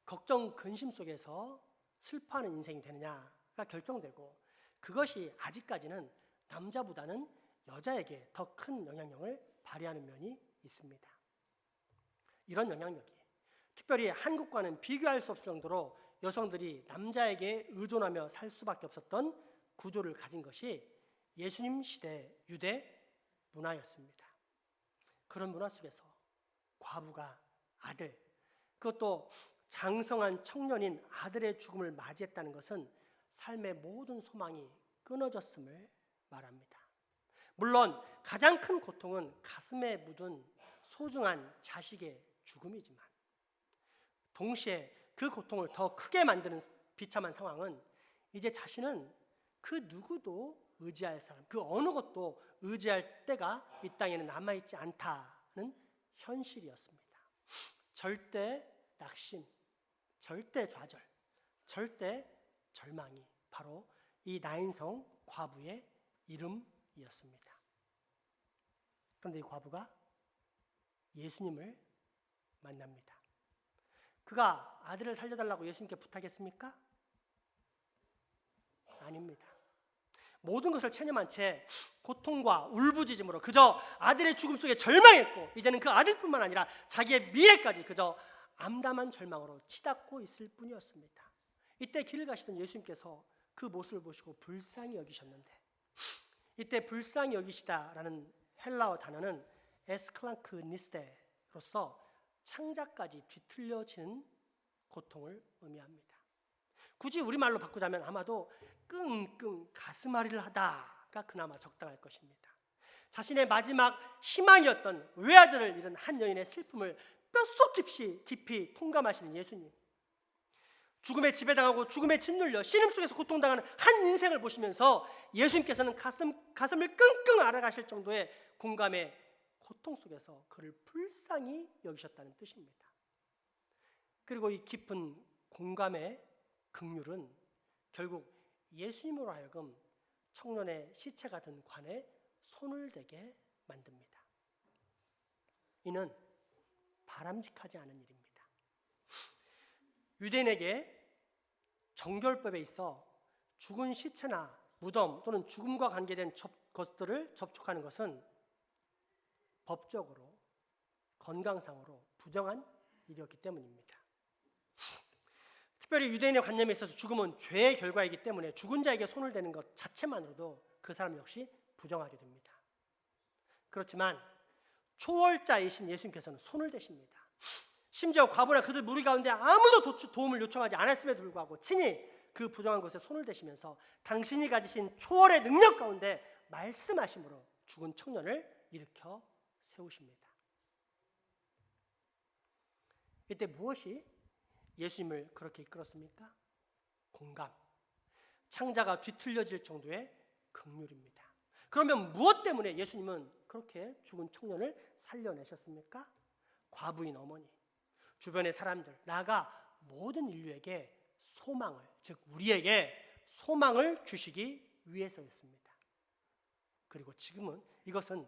S5: 걱정 근심 속에서 슬퍼하는 인생이 되느냐가 결정되고 그것이 아직까지는 남자보다는 여자에게 더 큰 영향력을 발휘하는 면이 있습니다. 이런 영향력이 특별히 한국과는 비교할 수 없을 정도로 여성들이 남자에게 의존하며 살 수밖에 없었던 구조를 가진 것이 예수님 시대 유대 문화였습니다. 그런 문화 속에서 과부가 아들, 그것도 장성한 청년인 아들의 죽음을 맞이했다는 것은 삶의 모든 소망이 끊어졌음을 말합니다. 물론 가장 큰 고통은 가슴에 묻은 소중한 자식의 죽음이지만 동시에 그 고통을 더 크게 만드는 비참한 상황은 이제 자신은 그 누구도 의지할 사람, 그 어느 것도 의지할 때가 이 땅에는 남아있지 않다는 현실이었습니다. 절대 낙심, 절대 좌절, 절대 절망이 바로 이 나인성 과부의 이름이었습니다. 그런데 이 과부가 예수님을 만납니다. 그가 아들을 살려달라고 예수님께 부탁했습니까? 아닙니다. 모든 것을 체념한 채 고통과 울부짖음으로 그저 아들의 죽음 속에 절망했고, 이제는 그 아들뿐만 아니라 자기의 미래까지 그저 암담한 절망으로 치닫고 있을 뿐이었습니다. 이때 길을 가시던 예수님께서 그 모습을 보시고 불쌍히 여기셨는데, 이때 불쌍히 여기시다라는 헬라어 단어는 에스클랑크니스테로서 창자까지 뒤틀려지는 고통을 의미합니다. 굳이 우리말로 바꾸자면 아마도 끙끙 가슴앓이를 하다가 그나마 적당할 것입니다. 자신의 마지막 희망이었던 외아들을 잃은 한 여인의 슬픔을 뼛속 깊이 통감하시는 예수님, 죽음에 지배당하고 죽음에 짓눌려 신음속에서 고통당하는 한 인생을 보시면서 예수님께서는 가슴을 끙끙 앓아가실 정도의 공감의 고통 속에서 그를 불쌍히 여기셨다는 뜻입니다. 그리고 이 깊은 공감의 긍휼은 결국 예수님으로 하여금 청년의 시체가 든 관에 손을 대게 만듭니다. 이는 바람직하지 않은 일입니다. 유대인에게 정결법에 있어 죽은 시체나 무덤 또는 죽음과 관계된 것들을 접촉하는 것은 법적으로, 건강상으로 부정한 일이었기 때문입니다. 특별히 유대인의 관념에 있어서 죽음은 죄의 결과이기 때문에 죽은 자에게 손을 대는 것 자체만으로도 그 사람 역시 부정하게 됩니다. 그렇지만 초월자이신 예수님께서는 손을 대십니다. 심지어 과부나 그들 무리 가운데 아무도 도움을 요청하지 않았음에도 불구하고 친히 그 부정한 곳에 손을 대시면서 당신이 가지신 초월의 능력 가운데 말씀하심으로 죽은 청년을 일으켜 세우십니다. 이때 무엇이 예수님을 그렇게 이끌었습니까? 공감, 창자가 뒤틀려질 정도의 긍휼입니다. 그러면 무엇 때문에 예수님은 그렇게 죽은 청년을 살려내셨습니까? 과부인 어머니, 주변의 사람들, 나아가 모든 인류에게 소망을, 즉 우리에게 소망을 주시기 위해서였습니다. 그리고 이것은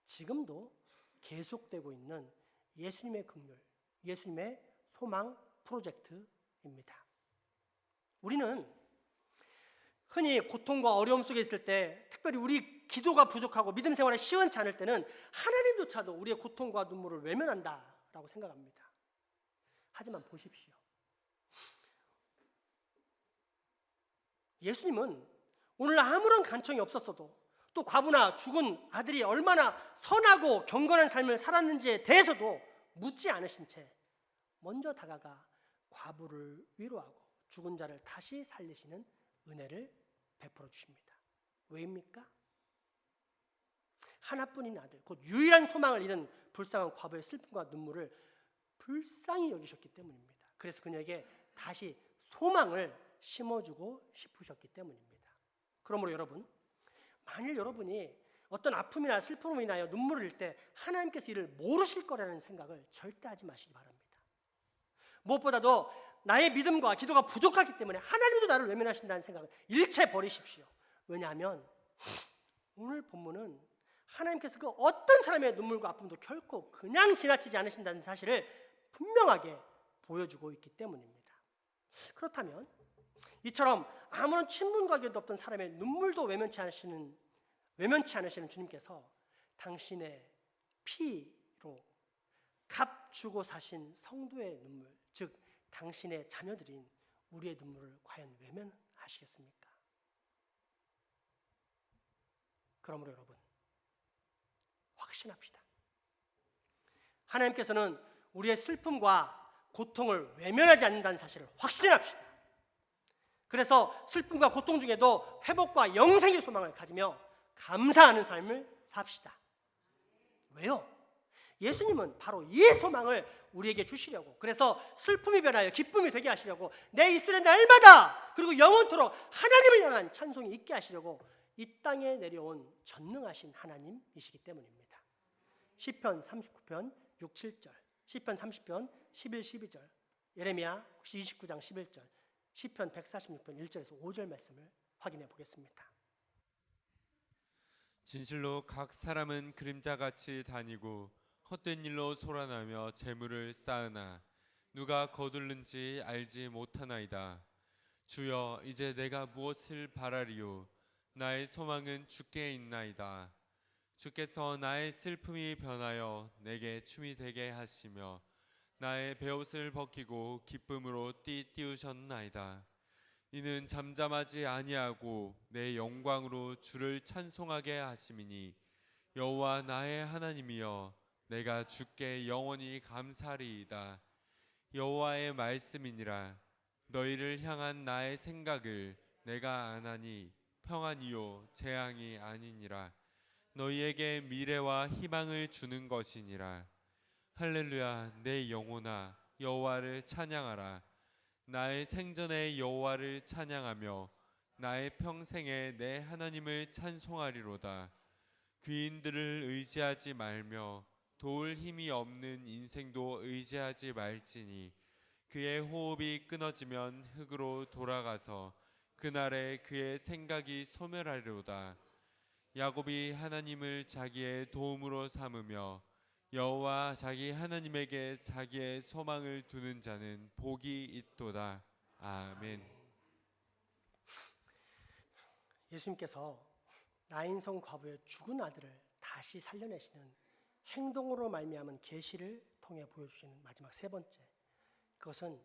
S5: 지금도 계속되고 있는 예수님의 긍휼, 예수님의 소망 프로젝트입니다. 우리는 흔히 고통과 어려움 속에 있을 때, 특별히 우리 기도가 부족하고 믿음 생활이 시원치 않을 때는 하나님조차도 우리의 고통과 눈물을 외면한다라고 생각합니다. 하지만 보십시오. 예수님은 오늘 아무런 간청이 없었어도, 또 과부나 죽은 아들이 얼마나 선하고 경건한 삶을 살았는지에 대해서도 묻지 않으신 채 먼저 다가가 과부를 위로하고 죽은 자를 다시 살리시는 은혜를 베풀어 주십니다. 왜입니까? 하나뿐인 아들, 곧 유일한 소망을 잃은 불쌍한 과부의 슬픔과 눈물을 불쌍히 여기셨기 때문입니다. 그래서 그녀에게 다시 소망을 심어주고 싶으셨기 때문입니다. 그러므로 여러분, 만일 여러분이 어떤 아픔이나 슬픔으로 인하여 눈물을 흘릴 때 하나님께서 이를 모르실 거라는 생각을 절대 하지 마시기 바랍니다. 무엇보다도 나의 믿음과 기도가 부족하기 때문에 하나님도 나를 외면하신다는 생각을 일체 버리십시오. 왜냐하면 오늘 본문은 하나님께서 그 어떤 사람의 눈물과 아픔도 결코 그냥 지나치지 않으신다는 사실을 분명하게 보여주고 있기 때문입니다. 그렇다면 이처럼 아무런 친분관계도 없던 사람의 눈물도 외면치 않으시는 주님께서 당신의 피로 값 주고 사신 성도의 눈물, 즉 당신의 자녀들인 우리의 눈물을 과연 외면하시겠습니까? 그러므로 여러분, 확신합시다. 하나님께서는 우리의 슬픔과 고통을 외면하지 않는다는 사실을 확신합시다. 그래서 슬픔과 고통 중에도 회복과 영생의 소망을 가지며 감사하는 삶을 삽시다. 왜요? 예수님은 바로 이 소망을 우리에게 주시려고, 그래서 슬픔이 변하여 기쁨이 되게 하시려고, 내 입술의 날마다 그리고 영원토록 하나님을 향한 찬송이 있게 하시려고 이 땅에 내려온 전능하신 하나님이시기 때문입니다. 시편 39편 6, 7절, 시편 30편 11, 12절, 예레미야 29장 11절, 시편 146편 1절에서 5절 말씀을 확인해 보겠습니다.
S2: 진실로 각 사람은 그림자같이 다니고 헛된 일로 소란하며 재물을 쌓으나 누가 거둘는지 알지 못하나이다. 주여, 이제 내가 무엇을 바라리요? 나의 소망은 주께 있나이다. 주께서 나의 슬픔이 변하여 내게 춤이 되게 하시며 나의 베옷을 벗기고 기쁨으로 띠띠우셨나이다. 이는 잠잠하지 아니하고 내 영광으로 주를 찬송하게 하심이니 여호와 나의 하나님이여, 내가 주께 영원히 감사리이다. 여호와의 말씀이니라. 너희를 향한 나의 생각을 내가 아나니 평안이요 재앙이 아니니라. 너희에게 미래와 희망을 주는 것이니라. 할렐루야. 내 영혼아 여호와를 찬양하라. 나의 생전에 여호와를 찬양하며 나의 평생에 내 하나님을 찬송하리로다. 귀인들을 의지하지 말며 도울 힘이 없는 인생도 의지하지 말지니 그의 호흡이 끊어지면 흙으로 돌아가서 그날에 그의 생각이 소멸하리로다. 야곱이 하나님을 자기의 도움으로 삼으며 여호와 자기 하나님에게 자기의 소망을 두는 자는 복이 있도다. 아멘.
S5: 예수님께서 나인성 과부의 죽은 아들을 다시 살려내시는 행동으로 말미암은 계시를 통해 보여주시는 마지막 세 번째, 그것은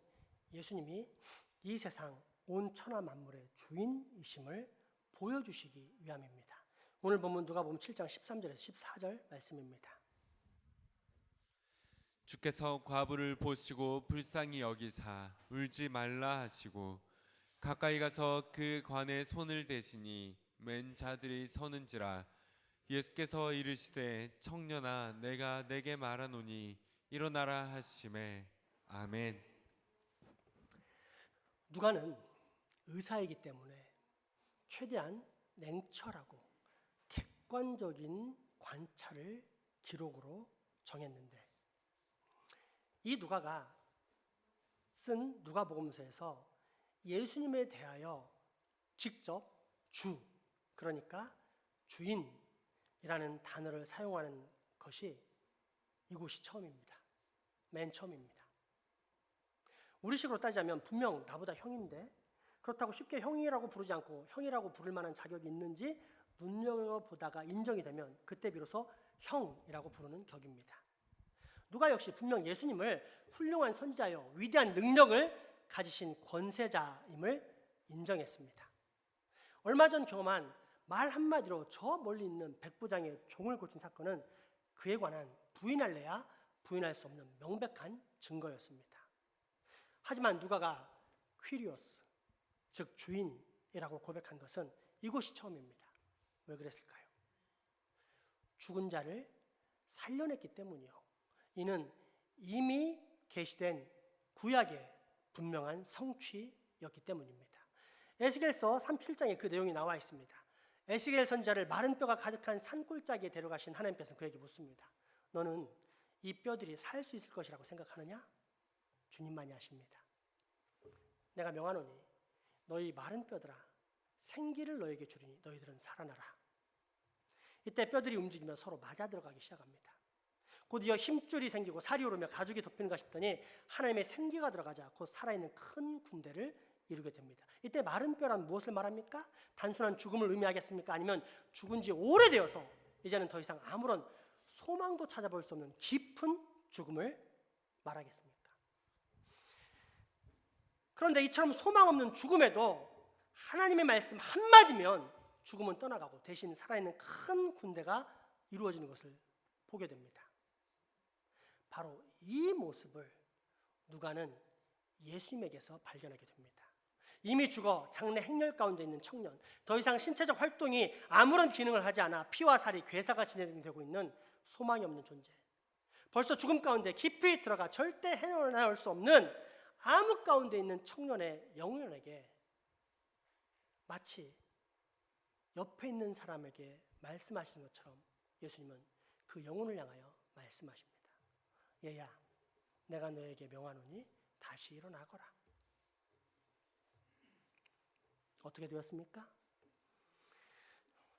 S5: 예수님이 이 세상 온 천하 만물의 주인이심을 보여주시기 위함입니다. 오늘 본문 누가복음 7장 13절에서 14절 말씀입니다.
S2: 주께서 과부를 보시고 불쌍히 여기사 울지 말라 하시고 가까이 가서 그 관에 손을 대시니 맨 자들이 서는지라. 예수께서 이르시되 청년아, 내가 내게 말하노니 일어나라 하시매. 아멘.
S5: 누가는 의사이기 때문에 최대한 냉철하고 객관적인 관찰을 기록으로 정했는데, 이 누가가 쓴 누가복음서에서 예수님에 대하여 직접 주, 그러니까 주인이라는 단어를 사용하는 것이 이곳이 처음입니다. 맨 처음입니다. 우리식으로 따지자면 분명 나보다 형인데 그렇다고 쉽게 형이라고 부르지 않고 형이라고 부를 만한 자격이 있는지 눈여겨보다가 인정이 되면 그때 비로소 형이라고 부르는 격입니다. 누가 역시 분명 예수님을 훌륭한 선지자여 위대한 능력을 가지신 권세자임을 인정했습니다. 얼마 전 경험한 말 한마디로 저 멀리 있는 백부장의 종을 고친 사건은 그에 관한 부인할래야 부인할 수 없는 명백한 증거였습니다. 하지만 누가가 퀴리오스, 즉 주인이라고 고백한 것은 이곳이 처음입니다. 왜 그랬을까요? 죽은 자를 살려냈기 때문이요. 이는 이미 계시된 구약의 분명한 성취였기 때문입니다. 에스겔서 37장에 그 내용이 나와 있습니다. 에스겔 선지자를 마른 뼈가 가득한 산골짜기에 데려가신 하나님께서 그에게 묻습니다. 너는 이 뼈들이 살 수 있을 것이라고 생각하느냐? 주님만이 아십니다. 내가 명하노니 너희 마른 뼈들아, 생기를 너에게 주리니 너희들은 살아나라. 이때 뼈들이 움직이며 서로 맞아 들어가기 시작합니다. 곧이어 힘줄이 생기고 살이 오르며 가죽이 덮이는가 싶더니 하나님의 생기가 들어가자 곧 살아있는 큰 군대를 이루게 됩니다. 이때 마른 뼈란 무엇을 말합니까? 단순한 죽음을 의미하겠습니까? 아니면 죽은 지 오래되어서 이제는 더 이상 아무런 소망도 찾아볼 수 없는 깊은 죽음을 말하겠습니까? 그런데 이처럼 소망 없는 죽음에도 하나님의 말씀 한마디면 죽음은 떠나가고 대신 살아있는 큰 군대가 이루어지는 것을 보게 됩니다. 바로 이 모습을 누가는 예수님에게서 발견하게 됩니다. 이미 죽어 장래 행렬 가운데 있는 청년, 더 이상 신체적 활동이 아무런 기능을 하지 않아 피와 살이 괴사가 진행되고 있는 소망이 없는 존재, 벌써 죽음 가운데 깊이 들어가 절대 헤어나올 수 없는 암흑 가운데 있는 청년의 영혼에게 마치 옆에 있는 사람에게 말씀하시는 것처럼 예수님은 그 영혼을 향하여 말씀하십니다. 얘야, 내가 너에게 명하노니 다시 일어나거라. 어떻게 되었습니까?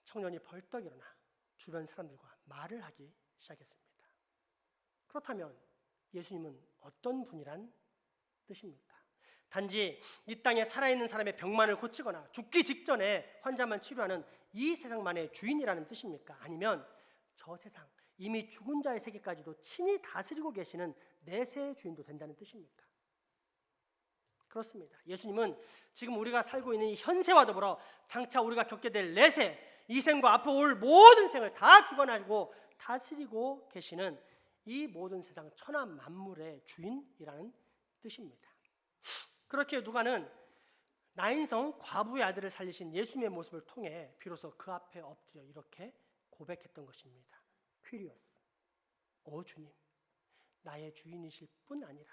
S5: 청년이 벌떡 일어나 주변 사람들과 말을 하기 시작했습니다. 그렇다면 예수님은 어떤 분이란 뜻입니까? 단지 이 땅에 살아있는 사람의 병만을 고치거나 죽기 직전에 환자만 치료하는 이 세상만의 주인이라는 뜻입니까? 아니면 저 세상 이미 죽은 자의 세계까지도 친히 다스리고 계시는 내세의 주인도 된다는 뜻입니까? 그렇습니다. 예수님은 지금 우리가 살고 있는 이 현세와 더불어 장차 우리가 겪게 될 내세, 이 생과 앞으로 올 모든 생을 다 주관하고 다스리고 계시는 이 모든 세상 천하 만물의 주인이라는 뜻입니다. 그렇게 누가는 나인성 과부의 아들을 살리신 예수님의 모습을 통해 비로소 그 앞에 엎드려 이렇게 고백했던 것입니다. 퀴리오스, 오 주님, 나의 주인이실 뿐 아니라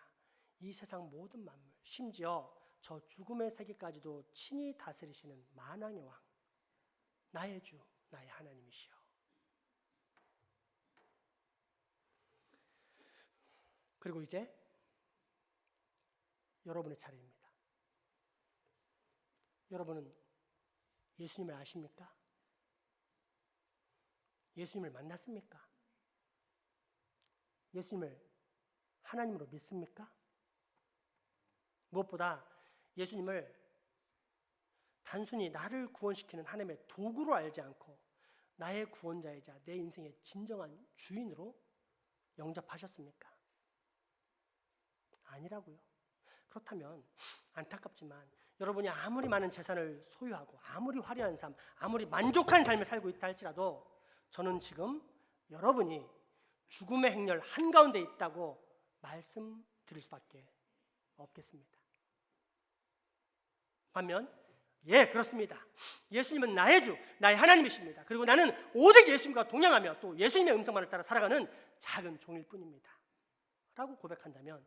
S5: 이 세상 모든 만물, 심지어 저 죽음의 세계까지도 친히 다스리시는 만왕의 왕, 나의 주, 나의 하나님이시여. 그리고 이제 여러분의 차례입니다. 여러분은 예수님을 아십니까? 예수님을 만났습니까? 예수님을 하나님으로 믿습니까? 무엇보다 예수님을 단순히 나를 구원시키는 하나님의 도구로 알지 않고 나의 구원자이자 내 인생의 진정한 주인으로 영접하셨습니까? 아니라고요. 그렇다면 안타깝지만 여러분이 아무리 많은 재산을 소유하고 아무리 화려한 삶, 아무리 만족한 삶을 살고 있다 할지라도 저는 지금 여러분이 죽음의 행렬 한가운데 있다고 말씀드릴 수밖에 없겠습니다. 반면 그렇습니다. 예수님은 나의 주, 나의 하나님이십니다. 그리고 나는 오직 예수님과 동행하며 또 예수님의 음성만을 따라 살아가는 작은 종일 뿐입니다 라고 고백한다면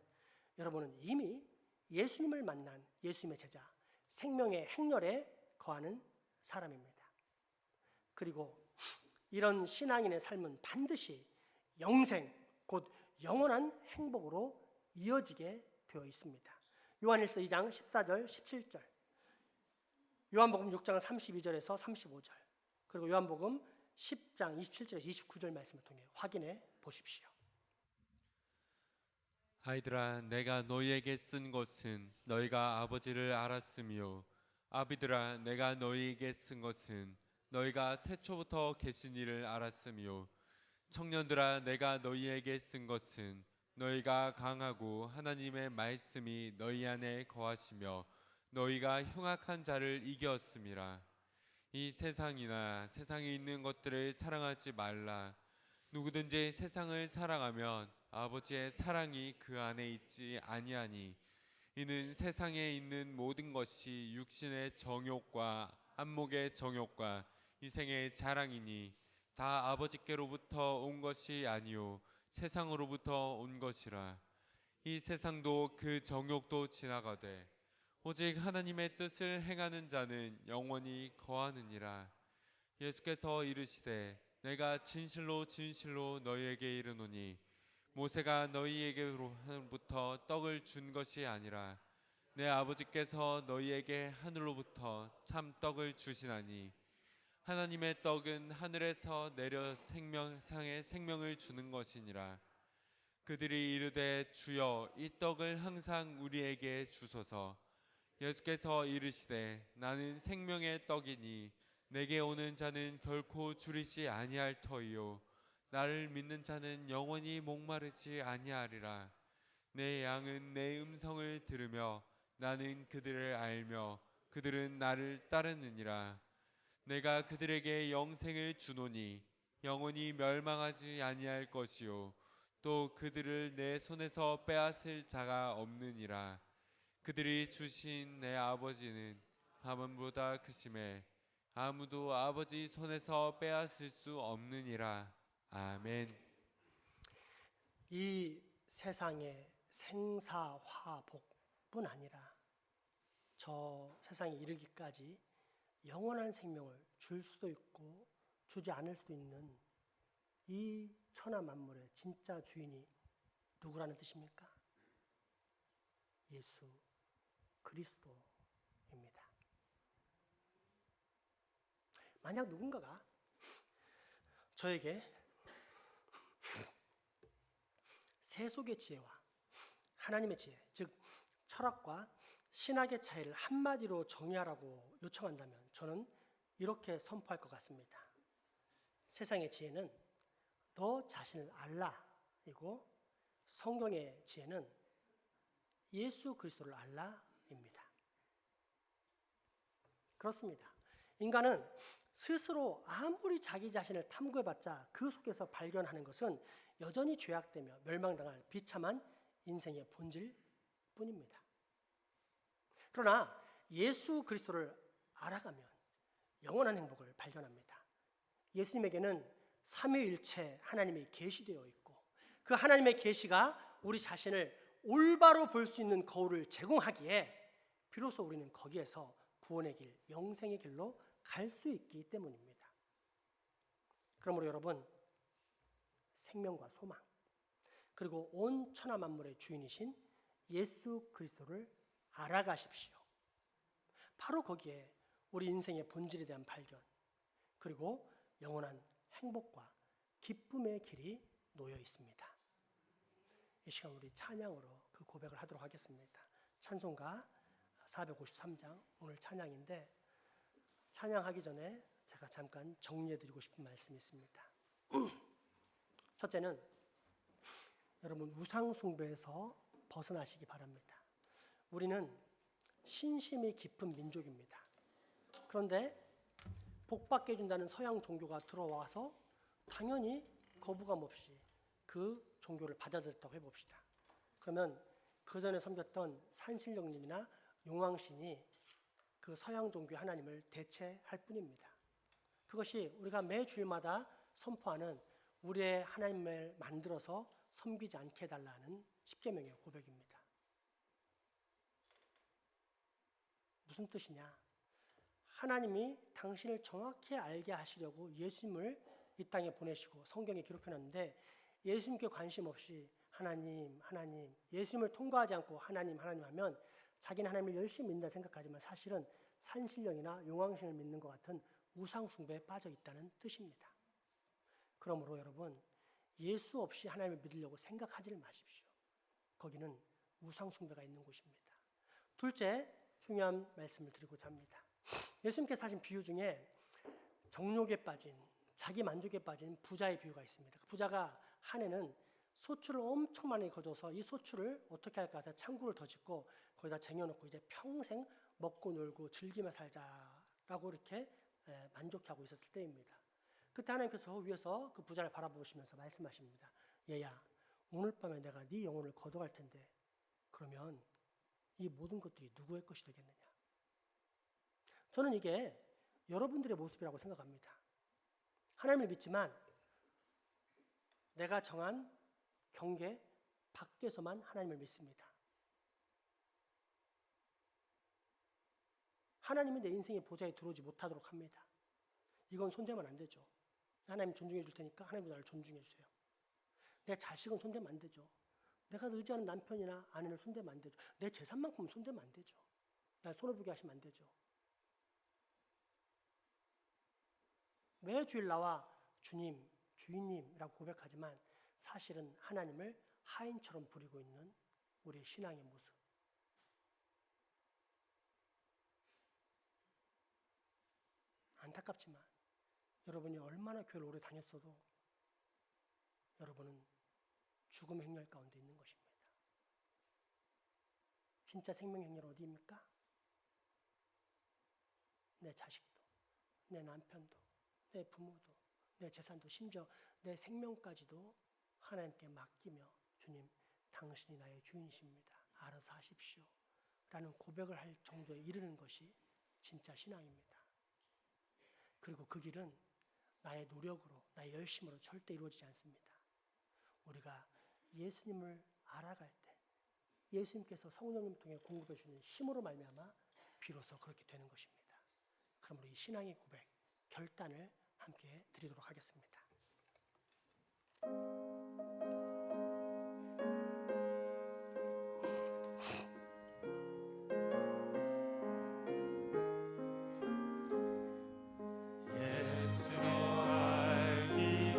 S5: 여러분은 이미 예수님을 만난 예수님의 제자, 생명의 행렬에 거하는 사람입니다. 그리고 이런 신앙인의 삶은 반드시 영생, 곧 영원한 행복으로 이어지게 되어 있습니다. 요한일서 2장 14절, 17절, 요한복음 6장 32절에서 35절, 그리고 요한복음 10장 27절에서 29절 말씀을 통해 확인해 보십시오.
S2: 아이들아, 내가 너희에게 쓴 것은 너희가 아버지를 알았으며, 아비들아, 내가 너희에게 쓴 것은 너희가 태초부터 계신 이를 알았으며, 청년들아, 내가 너희에게 쓴 것은 너희가 강하고 하나님의 말씀이 너희 안에 거하시며 너희가 흉악한 자를 이겼음이라. 이 세상이나 세상에 있는 것들을 사랑하지 말라. 누구든지 세상을 사랑하면 아버지의 사랑이 그 안에 있지 아니하니, 이는 세상에 있는 모든 것이 육신의 정욕과 안목의 정욕과 이생의 자랑이니 다 아버지께로부터 온 것이 아니요 세상으로부터 온 것이라. 이 세상도 그 정욕도 지나가되 오직 하나님의 뜻을 행하는 자는 영원히 거하느니라. 예수께서 이르시되 내가 진실로 진실로 너희에게 이르노니 모세가 너희에게로부터 떡을 준 것이 아니라 내 아버지께서 너희에게 하늘로부터 참 떡을 주시나니, 하나님의 떡은 하늘에서 내려 생명상의 생명을 주는 것이니라. 그들이 이르되 주여 이 떡을 항상 우리에게 주소서. 예수께서 이르시되 나는 생명의 떡이니 내게 오는 자는 결코 줄이지 아니할 터이요 나를 믿는 자는 영원히 목마르지 아니하리라. 내 양은 내 음성을 들으며 나는 그들을 알며 그들은 나를 따르느니라. 내가 그들에게 영생을 주노니 영원히 멸망하지 아니할 것이요 또 그들을 내 손에서 빼앗을 자가 없느니라. 그들이 주신 내 아버지는 하늘보다 크심에 아무도 아버지 손에서 빼앗을 수 없느니라. 아멘.
S5: 이 세상의 생사화복뿐 아니라 저 세상에 이르기까지 영원한 생명을 줄 수도 있고 주지 않을 수도 있는 이 천하 만물의 진짜 주인이 누구라는 뜻입니까? 예수 그리스도입니다. 만약 누군가가 저에게 세속의 지혜와 하나님의 지혜, 즉 철학과 신학의 차이를 한마디로 정의하라고 요청한다면 저는 이렇게 선포할 것 같습니다. 세상의 지혜는 너 자신을 알라이고 성경의 지혜는 예수 그리스도를 알라입니다. 그렇습니다. 인간은 스스로 아무리 자기 자신을 탐구해봤자 그 속에서 발견하는 것은 여전히 죄악되며 멸망당할 비참한 인생의 본질뿐입니다. 그러나 예수 그리스도를 알아가면 영원한 행복을 발견합니다. 예수님에게는 삼위일체 하나님이 계시되어 있고 그 하나님의 계시가 우리 자신을 올바로 볼 수 있는 거울을 제공하기에 비로소 우리는 거기에서 구원의 길, 영생의 길로 갈 수 있기 때문입니다. 그러므로 여러분, 생명과 소망 그리고 온 천하 만물의 주인이신 예수 그리스도를 알아가십시오. 바로 거기에 우리 인생의 본질에 대한 발견 그리고 영원한 행복과 기쁨의 길이 놓여 있습니다. 이 시간 우리 찬양으로 그 고백을 하도록 하겠습니다. 찬송가 453장 오늘 찬양인데 찬양하기 전에 제가 잠깐 정리해드리고 싶은 말씀이 있습니다. 첫째는 여러분 우상 숭배에서 벗어나시기 바랍니다. 우리는 신심이 깊은 민족입니다. 그런데 복받게 해준다는 서양 종교가 들어와서 당연히 거부감 없이 그 종교를 받아들였다고 해봅시다. 그러면 그 전에 섬겼던 산신령님이나 용왕신이 그 서양 종교 하나님을 대체할 뿐입니다. 그것이 우리가 매 주일마다 선포하는 우리의 하나님을 만들어서 섬기지 않게 해달라는 십계명의 고백입니다. 무슨 뜻이냐? 하나님이 당신을 정확히 알게 하시려고 예수님을 이 땅에 보내시고 성경에 기록해놨는데 예수님께 관심 없이 하나님, 하나님, 예수님을 통과하지 않고 하나님, 하나님 하면 자기는 하나님을 열심히 믿는다 생각하지만 사실은 산신령이나 용왕신을 믿는 것 같은 우상 숭배에 빠져 있다는 뜻입니다. 그러므로 여러분 예수 없이 하나님을 믿으려고 생각하지를 마십시오. 거기는 우상 숭배가 있는 곳입니다. 둘째 중요한 말씀을 드리고자 합니다. 예수님께서 하신 비유 중에 정욕에 빠진 자기 만족에 빠진 부자의 비유가 있습니다. 그 부자가 한 해는 소출을 엄청 많이 거둬서 이 소출을 어떻게 할까 하다 창고를 더 짓고 거기다 쟁여놓고 이제 평생 먹고 놀고 즐기며 살자라고 이렇게 만족하고 있었을 때입니다. 그때 하나님께서 위에서 그 부자를 바라보시면서 말씀하십니다. 얘야, 오늘 밤에 내가 네 영혼을 거둬갈 텐데 그러면 이 모든 것들이 누구의 것이 되겠느냐? 저는 이게 여러분들의 모습이라고 생각합니다. 하나님을 믿지만 내가 정한 경계 밖에서만 하나님을 믿습니다. 하나님이 내 인생의 보좌에 들어오지 못하도록 합니다. 이건 손대면 안 되죠. 하나님 존중해 줄 테니까 하나님도 나를 존중해 주세요. 내 자식은 손대면 안 되죠. 내가 의지하는 남편이나 아내를 손대면 안 되죠. 내 재산만큼은 손대면 안 되죠. 날 손해보게 하시면 안 되죠. 매주일 나와 주님, 주인님이라고 고백하지만 사실은 하나님을 하인처럼 부리고 있는 우리의 신앙의 모습. 안타깝지만 여러분이 얼마나 교회를 오래 다녔어도 여러분은 죽음의 행렬 가운데 있는 것입니다. 진짜 생명의 행렬 어디입니까? 내 자식도, 내 남편도, 내 부모도, 내 재산도, 심지어 내 생명까지도 하나님께 맡기며 주님, 당신이 나의 주인이십니다. 알아서 하십시오. 라는 고백을 할 정도에 이르는 것이 진짜 신앙입니다. 그리고 그 길은 나의 노력으로, 나의 열심으로 절대 이루어지지 않습니다. 우리가 예수님을 알아갈 때 예수님께서 성령님 통해 공급해 주는 힘으로 말미암아 비로소 그렇게 되는 것입니다. 그러므로 이 신앙의 고백, 결단을 함께 드리도록 하겠습니다.
S4: 예수로 알기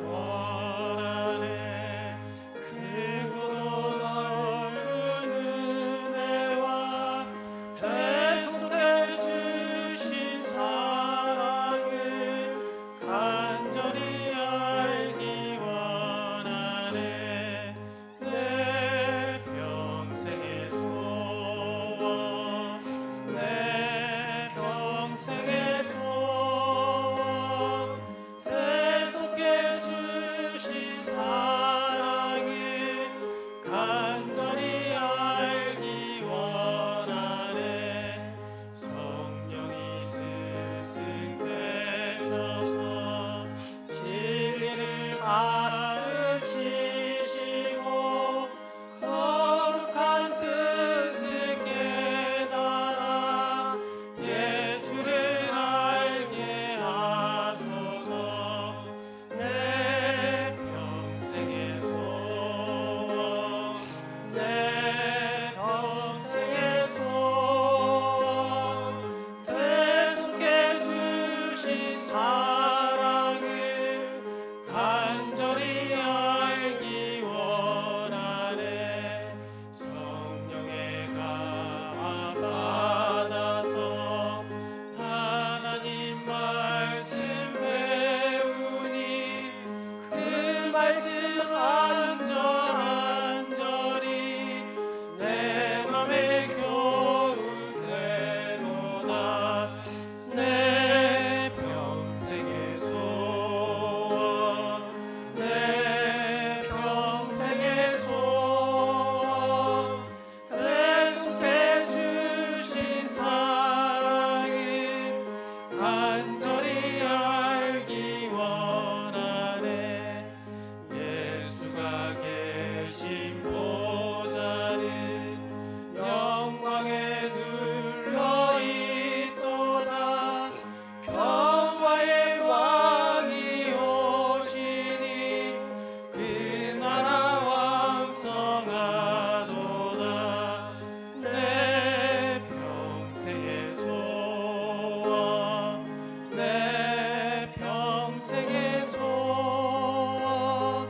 S4: 원하네 내 평생의 소원 내 평생의 소원 대속해 주신 사랑을 간절히 알기 원하네 성령이 스승되셔서 진리를 가르치시고 거룩한 뜻을 깨달아 예수를 알게 하소서 내 평생의 소원 내 평생의 소원 대속해 주신 사랑을 간절히 알기 원하네 성령의 감화 받아서 하나님 말씀 배우니 그 말씀 안절안절히 내 맘에 겨우 되도다 내 평생의 소원 내 평생의 소원 대속해 주신 사랑을 간절히 알기 원하네 예수가 계신 보좌는 영광에 둘러 있도다 평화의 왕이 오시니 그 나라 왕성하도다 내 평생의 소원 내 평생의 소원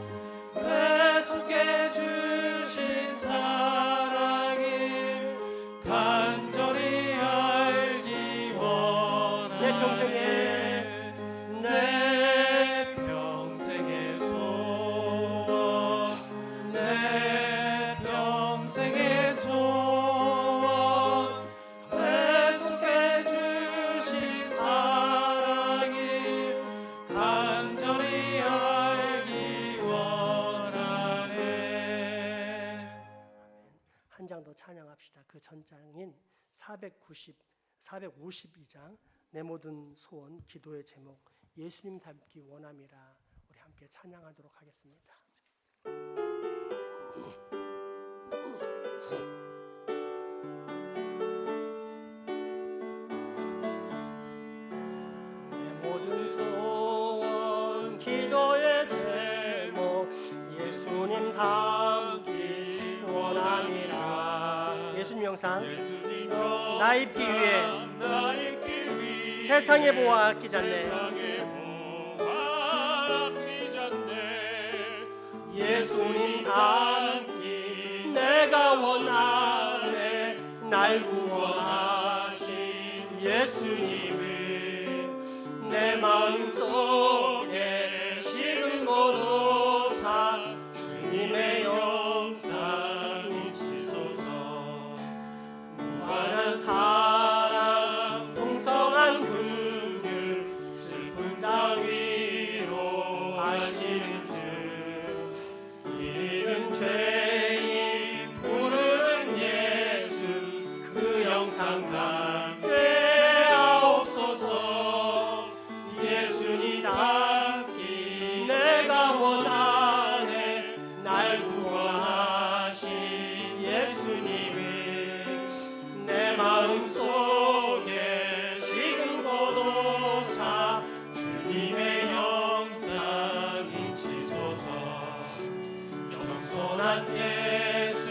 S4: 대속해 주신 사랑을 간절히 알기 원하네 내 평생의 소원 내 평생의 소원 대속해 주신 사랑을 간절히 알기 원하네
S5: 한 장 더 찬양합시다. 그 전장인 452장 내 모든 소원 기도의 제목 예수님 닮기 원함이라 우리 함께 찬양하도록 하겠습니다. 내 모든 소원 기도의 제목 예수님 닮기 원함이라 예수님 영상 나의 피 위에 세상의 보화 아끼지 않네 예수님 닮기 내가 원하네 날 구원하신 예수님을 내 마음속에 식은 고도사 주님의 영상이 치소서 무한한 사랑 풍성한 긍휼 슬픈 자 위로 하시는 주 이른 죄인 부르는 예수 그 영상 담게 하옵소서 예수님 닮기 내가 원하네 날 구원하신 예수님을 내 마음속에 식은 고도사 주님의 영상이 치소서 겸손한 예수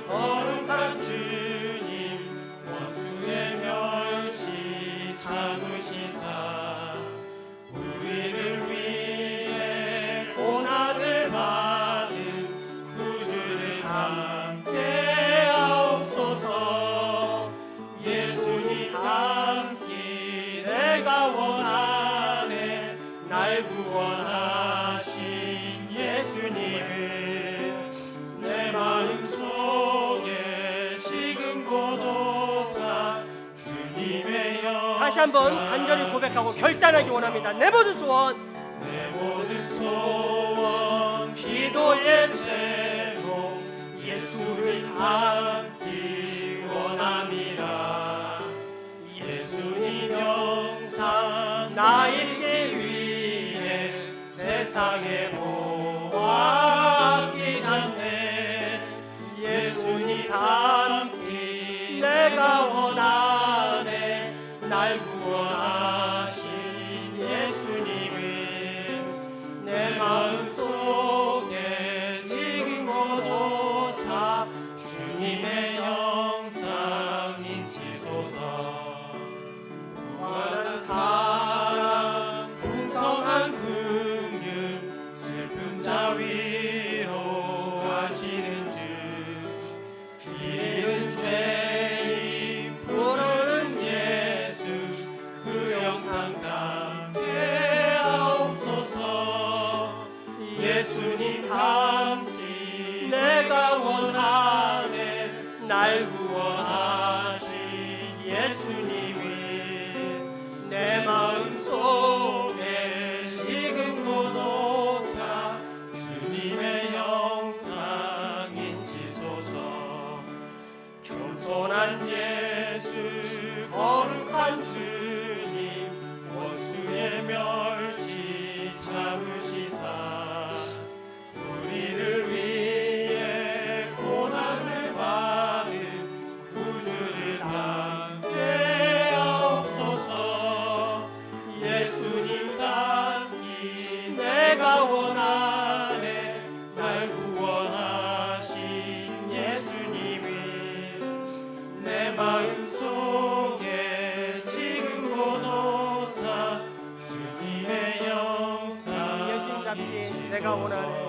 S5: 거룩한 주님 원수의 멸시 참으시사 우리를 위해 고난을 받은 구주를 함께 하옵소서 예수님 닮기 내가 원하네 날 구원하신 예수님을 한번 간절히 고백하고 결단하기 원합니다. 내 모든 소원,
S4: 내 모든 소원 기도의 제목 예수를 닮기 원함이라. 예수님 영상 나에게 위해 세상에 모아 끼잖네. 예수님 닮기 내가 원하네. 날 구원하신 예수님을 내 마음속에 지금 모도사 주님의 영상 인치소서. 무한한 사랑 풍성한 긍휼 슬픈 자 위로하시는 주. 길은 죄인 부르는 예수 그 영상 담게 하옵소서. 예수님 닮기 내가 원하네. 날 구원하신 예수님을 내 마음속에 식은 고도사 주님의 영상 인치소서. 겸손한 예수 거룩한 주님 원수의 멸시 참으시사 우리를 위해 고난을 받은 구주를 담게 하옵소서. 예수님 닮기 내가 원하네. 날 구원하신 예수님을 내 마음속에 지금 고도사 주님의 영상
S5: 예수님 닮기 내가 원하네.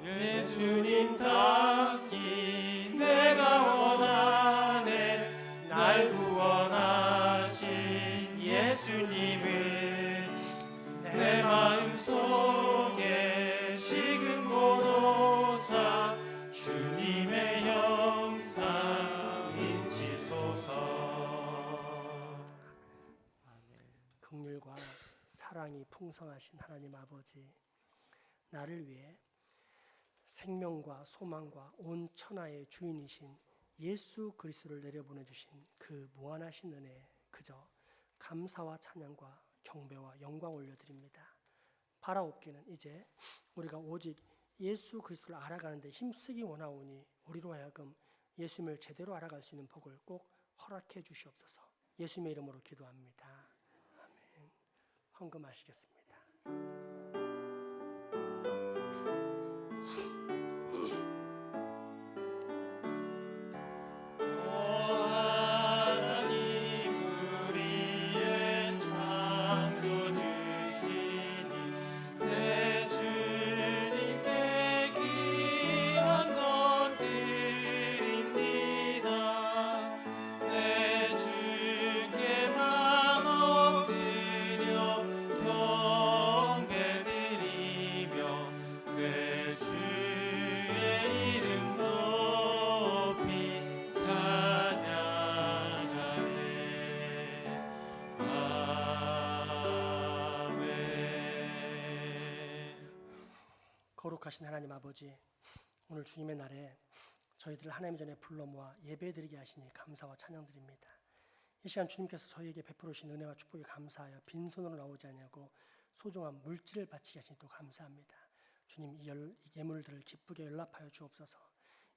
S4: 예수님 닮기 내가 원하네. 날 구원하신 예수님을 내 마음속에 식은 고도사 주님의 영상 인치소서.
S5: 긍휼과 사랑이 풍성하신 하나님 아버지, 나를 위해 생명과 소망과 온 천하의 주인이신 예수 그리스도를 내려보내주신 그 무한하신 은혜에 그저 감사와 찬양과 경배와 영광 올려드립니다. 바라옵기는 이제 우리가 오직 예수 그리스도를 알아가는 데 힘쓰기 원하오니 우리로 하여금 예수님을 제대로 알아갈 수 있는 복을 꼭 허락해 주시옵소서. 예수님의 이름으로 기도합니다. 아멘. 헌금하시겠습니다.
S4: 하나님 우리의 창조주시니 내 주님께 귀한 것 드립니다. 내 주께 만 엎드려 경배드리며 내 주의 이름 높이 찬양하네. 아멘.
S5: 거룩하신 하나님 아버지, 오늘 주님의 날에 저희들을 하나님 전에 불러 모아 예배드리게 하시니 감사와 찬양드립니다. 이 시간 주님께서 저희에게 베풀어 주신 은혜와 축복에 감사하여 빈손으로 나오지 아니하고 소중한 물질을 바치게 하시니 또 감사합니다. 주님, 이 예물들을 기쁘게 연락하여 주옵소서.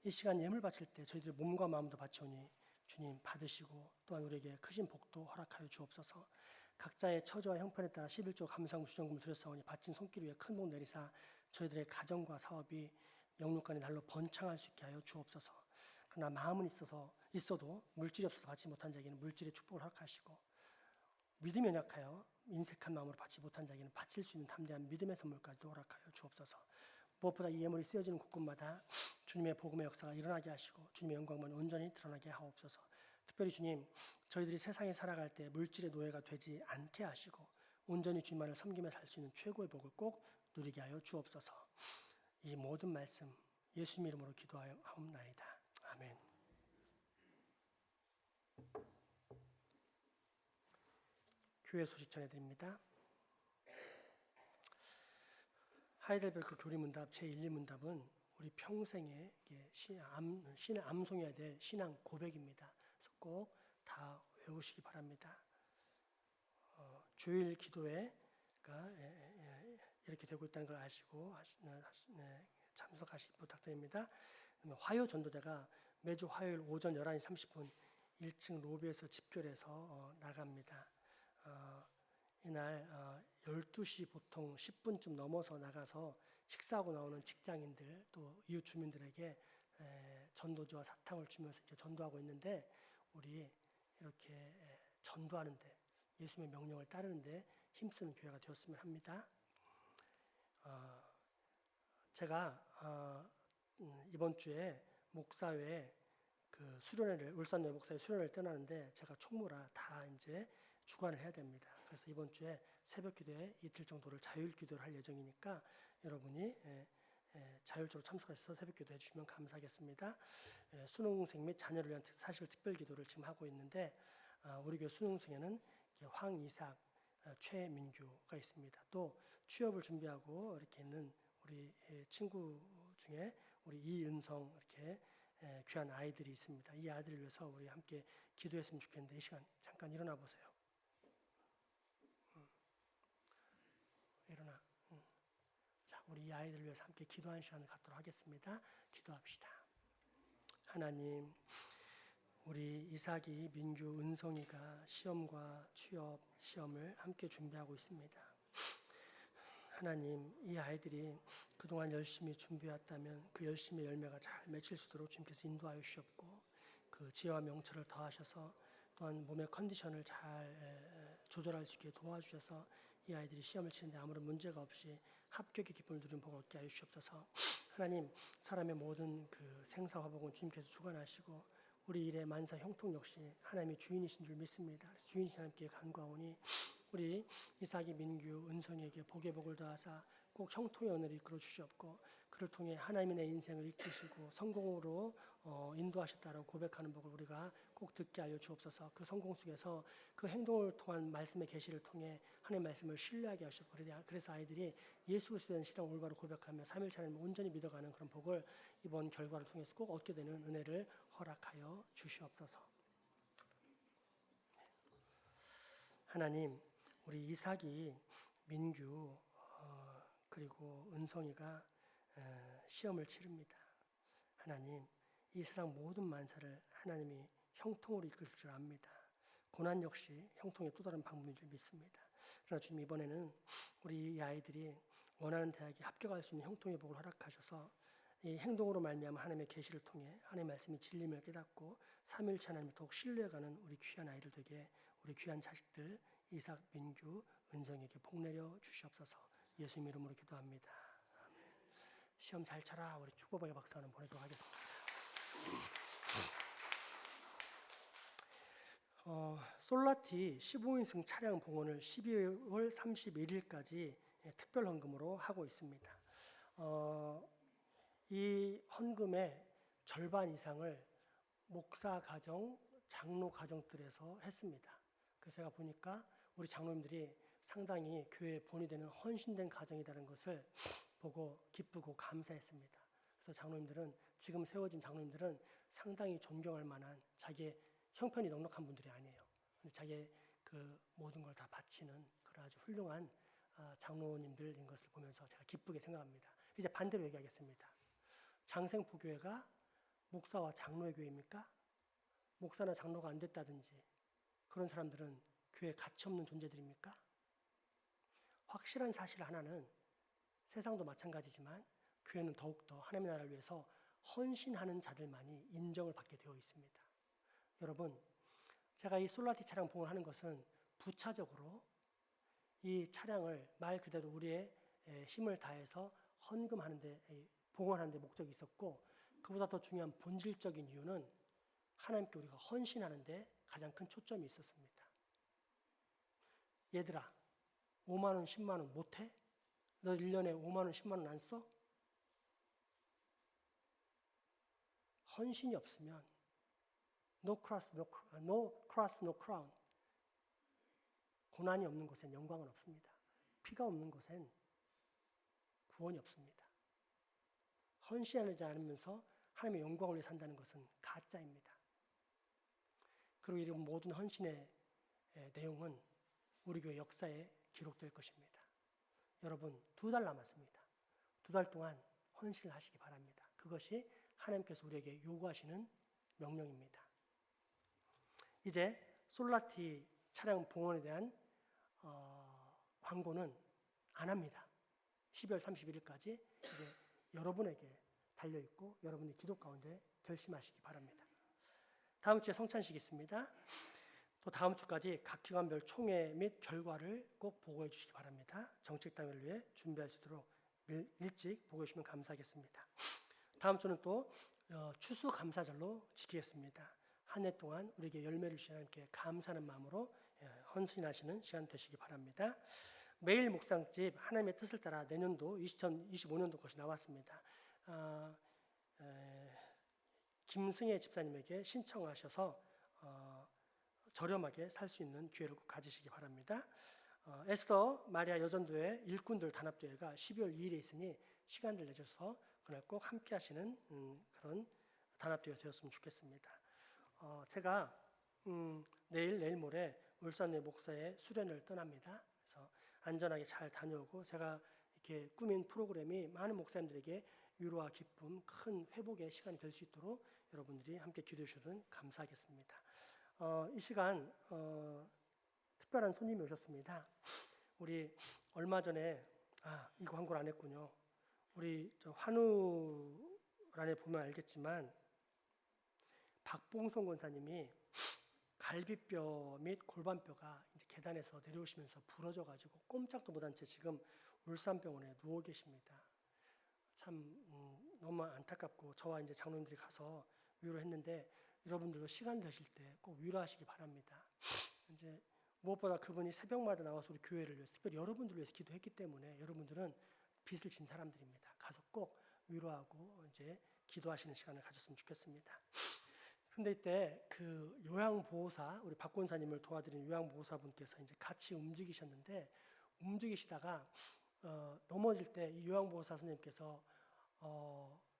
S5: 이 시간 예물 바칠 때 저희들의 몸과 마음도 바치오니 주님 받으시고 또한 우리에게 크신 복도 허락하여 주옵소서. 각자의 처지와 형편에 따라 11조 감사금 주정금을 드렸사오니 바친 손길 위에 큰 복 내리사 저희들의 가정과 사업이 영육간의 날로 번창할 수 있게 하여 주옵소서. 그러나 마음은 있어도 물질이 없어서 받지 못한 자에게는 물질의 축복을 허락하시고, 믿음이 연약하여 인색한 마음으로 받지 못한 자에게는 바칠 수 있는 담대한 믿음의 선물까지도 허락하여 주옵소서. 무엇보다 이 예물이 쓰여지는 곳곳마다 주님의 복음의 역사가 일어나게 하시고 주님의 영광만 온전히 드러나게 하옵소서. 특별히 주님, 저희들이 세상에 살아갈 때 물질의 노예가 되지 않게 하시고 온전히 주님만을 섬기며 살 수 있는 최고의 복을 꼭 누리게 하여 주옵소서. 이 모든 말씀 예수님 이름으로 기도하옵나이다. 아멘. 교회 소식 전해드립니다. 하이델베르크 교리문답 제1, 2문답은 우리 평생에 신의 암송해야 될 신앙 고백입니다. 그래서 꼭 다 외우시기 바랍니다. 주일 기도회가 이렇게 되고 있다는 걸 아시고 참석하시 부탁드립니다. 화요 전도대가 매주 화요일 오전 11시 30분 1층 로비에서 집결해서 나갑니다. 이날 12시 보통 10분쯤 넘어서 나가서 식사하고 나오는 직장인들 또 이웃 주민들에게 전도지와 사탕을 주면서 이제 전도하고 있는데 우리 이렇게 전도하는데 예수님의 명령을 따르는데 힘쓰는 교회가 되었으면 합니다. 제가 이번 주에 목사회 그 수련회를 울산내 목사회 수련회를 떠나는데 제가 총무라 다 이제 주관을 해야 됩니다. 그래서 이번 주에 새벽 기도에 이틀 정도를 자율 기도를 할 예정이니까 여러분이 자율적으로 참석하셔서 새벽 기도 해주시면 감사하겠습니다. 수능생 및 자녀를 위한 사실 특별 기도를 지금 하고 있는데 우리 교회 수능생에는 황이삭, 최민규가 있습니다. 또 취업을 준비하고 이렇게 있는 우리 친구 중에 우리 이은성 이렇게 귀한 아이들이 있습니다. 이 아이들을 위해서 우리 함께 기도했으면 좋겠는데 이 시간 잠깐 일어나 보세요. 일어나. 자, 우리 이 아이들을 위해서 함께 기도하는 시간을 갖도록 하겠습니다. 기도합시다. 하나님, 우리 이삭이, 민규, 은성이가 시험과 취업 시험을 함께 준비하고 있습니다. 하나님, 이 아이들이 그동안 열심히 준비해왔다면 그 열심의 열매가 잘 맺힐 수 있도록 주님께서 인도하여 주셨고 그 지혜와 명철을 더하셔서 또한 몸의 컨디션을 잘 조절할 수 있게 도와주셔서 이 아이들이 시험을 치는데 아무런 문제가 없이 합격의 기쁨을 누리는 복을 얻게 하여 주시옵소서. 하나님, 사람의 모든 그 생사화복은 주님께서 주관하시고 우리 일의 만사 형통 역시 하나님이 주인이신 줄 믿습니다. 그래서 주인이신 하나님께 간구하오니 우리 이삭이, 민규, 은성에게 복의 복을 더하사 꼭 형통의 언어를 이끌어 주시옵고 그를 통해 하나님이 내 인생을 이끄시고 성공으로 인도하셨다라고 고백하는 복을 우리가 꼭 듣게 하여 주옵소서. 그 성공 속에서 그 행동을 통한 말씀의 계시를 통해 하나님의 말씀을 신뢰하게 하시고 그래서 아이들이 예수 그리스도에 대한 신앙을 올바로 고백하며 삼일째 하나님을 온전히 믿어가는 그런 복을 이번 결과를 통해서 꼭 얻게 되는 은혜를 허락하여 주시옵소서. 하나님, 우리 이삭이, 민규 그리고 은성이가 시험을 치릅니다. 하나님, 이 세상 모든 만사를 하나님이 형통으로 이끌 줄 압니다. 고난 역시 형통의 또 다른 방법인 줄 믿습니다. 그러나 주님, 이번에는 우리 이 아이들이 원하는 대학에 합격할 수 있는 형통의 복을 허락하셔서 이 행동으로 말미암아 하나님의 계시를 통해 하나님의 말씀이 진림을 깨닫고 삼일체 하나님을 더욱 신뢰해가는 우리 귀한 아이들 되게 우리 귀한 자식들 이삭, 민규, 은성에게 복 내려 주시옵소서. 예수님 이름으로 기도합니다. 아멘. 시험 잘 쳐라. 우리 축복의 박수 하나 보내도록 하겠습니다. 솔라티 15인승 차량 봉헌을 12월 31일까지 특별 헌금으로 하고 있습니다. 이 헌금의 절반 이상을 목사 가정, 장로 가정들에서 했습니다. 그래서 제가 보니까 우리 장로님들이 상당히 교회에 본이 되는 헌신된 가정이라는 것을 보고 기쁘고 감사했습니다. 그래서 장로님들은 지금 세워진 장로님들은 상당히 존경할 만한 자기의 형편이 넉넉한 분들이 아니에요. 근데 자기의 그 모든 걸 다 바치는 그런 아주 훌륭한 장로님들인 것을 보면서 제가 기쁘게 생각합니다. 이제 반대로 얘기하겠습니다. 장생포교회가 목사와 장로의 교회입니까? 목사나 장로가 안 됐다든지 그런 사람들은 교회에 가치 없는 존재들입니까? 확실한 사실 하나는 세상도 마찬가지지만 교회는 더욱더 하나님의 나라를 위해서 헌신하는 자들만이 인정을 받게 되어 있습니다. 여러분, 제가 이 솔라티 차량 봉헌하는 것은 부차적으로 이 차량을 말 그대로 우리의 힘을 다해서 헌금하는데 봉헌하는데 목적이 있었고 그보다 더 중요한 본질적인 이유는 하나님께 우리가 헌신하는데 가장 큰 초점이 있었습니다. 얘들아, 5만 원, 10만 원 못해? 너 1년에 5만 원, 10만 원 안 써? 헌신이 없으면 no cross, no crown. 고난이 없는 곳엔 영광은 없습니다. 피가 없는 곳엔 구원이 없습니다. 헌신하지 않으면서 하나님의 영광을 위해 산다는 것은 가짜입니다. 그리고 이런 모든 헌신의 내용은 우리 교회 역사에 기록될 것입니다. 여러분 2달 남았습니다. 2달 동안 헌신을 하시기 바랍니다. 그것이 하나님께서 우리에게 요구하시는 명령입니다. 이제 솔라티 차량 봉헌에 대한 광고는 안 합니다. 12월 31일까지 이제 여러분에게 달려있고 여러분의 기도 가운데 결심하시기 바랍니다. 다음 주에 성찬식이 있습니다. 또 다음 주까지 각 기관별 총회 및 결과를 꼭 보고해 주시기 바랍니다. 정책당을 위해 준비할 수 있도록 일찍 보고해 주시면 감사하겠습니다. 다음 주는 또 추수감사절로 지키겠습니다. 한 해 동안 우리에게 열매를 주신 하나님께 감사하는 마음으로 헌신하시는 시간 되시기 바랍니다. 매일 묵상집 하나님의 뜻을 따라 내년도 2025년도 것이 나왔습니다. 김승혜 집사님에게 신청하셔서 저렴하게 살 수 있는 기회를 꼭 가지시기 바랍니다. 에스더 마리아 여전도회 일꾼들 단합대회가 12월 2일에 있으니 시간을 내셔서 그날 꼭 함께 하시는 그런 단합대회 되었으면 좋겠습니다. 제가 내일 모레 울산의 목사의 수련을 떠납니다. 그래서 안전하게 잘 다녀오고 제가 이렇게 꾸민 프로그램이 많은 목사님들에게 위로와 기쁨, 큰 회복의 시간이 될 수 있도록 여러분들이 함께 기도해 주셔서 감사하겠습니다. 이 시간 특별한 손님이 오셨습니다. 우리 얼마 전에 이 광고를 안 했군요. 우리 환우란에 보면 알겠지만 박봉성 권사님이 갈비뼈 및 골반뼈가 이제 계단에서 내려오시면서 부러져가지고 꼼짝도 못한 채 지금 울산병원에 누워 계십니다. 참 너무 안타깝고 저와 이제 장로님들이 가서 위로했는데 여러분들도 시간 되실 때 꼭 위로하시기 바랍니다. 이제 무엇보다 그분이 새벽마다 나와서 우리 교회를 위해서 특별히 여러분들을 위해서 기도했기 때문에 여러분들은 빚을 진 사람들입니다. 가서 꼭 위로하고 이제 기도하시는 시간을 가졌으면 좋겠습니다. 그런데 이때 그 요양보호사 우리 박 권사님을 도와드리는 요양보호사분께서 이제 같이 움직이셨는데 움직이시다가 넘어질 때 이 요양보호사 선생님께서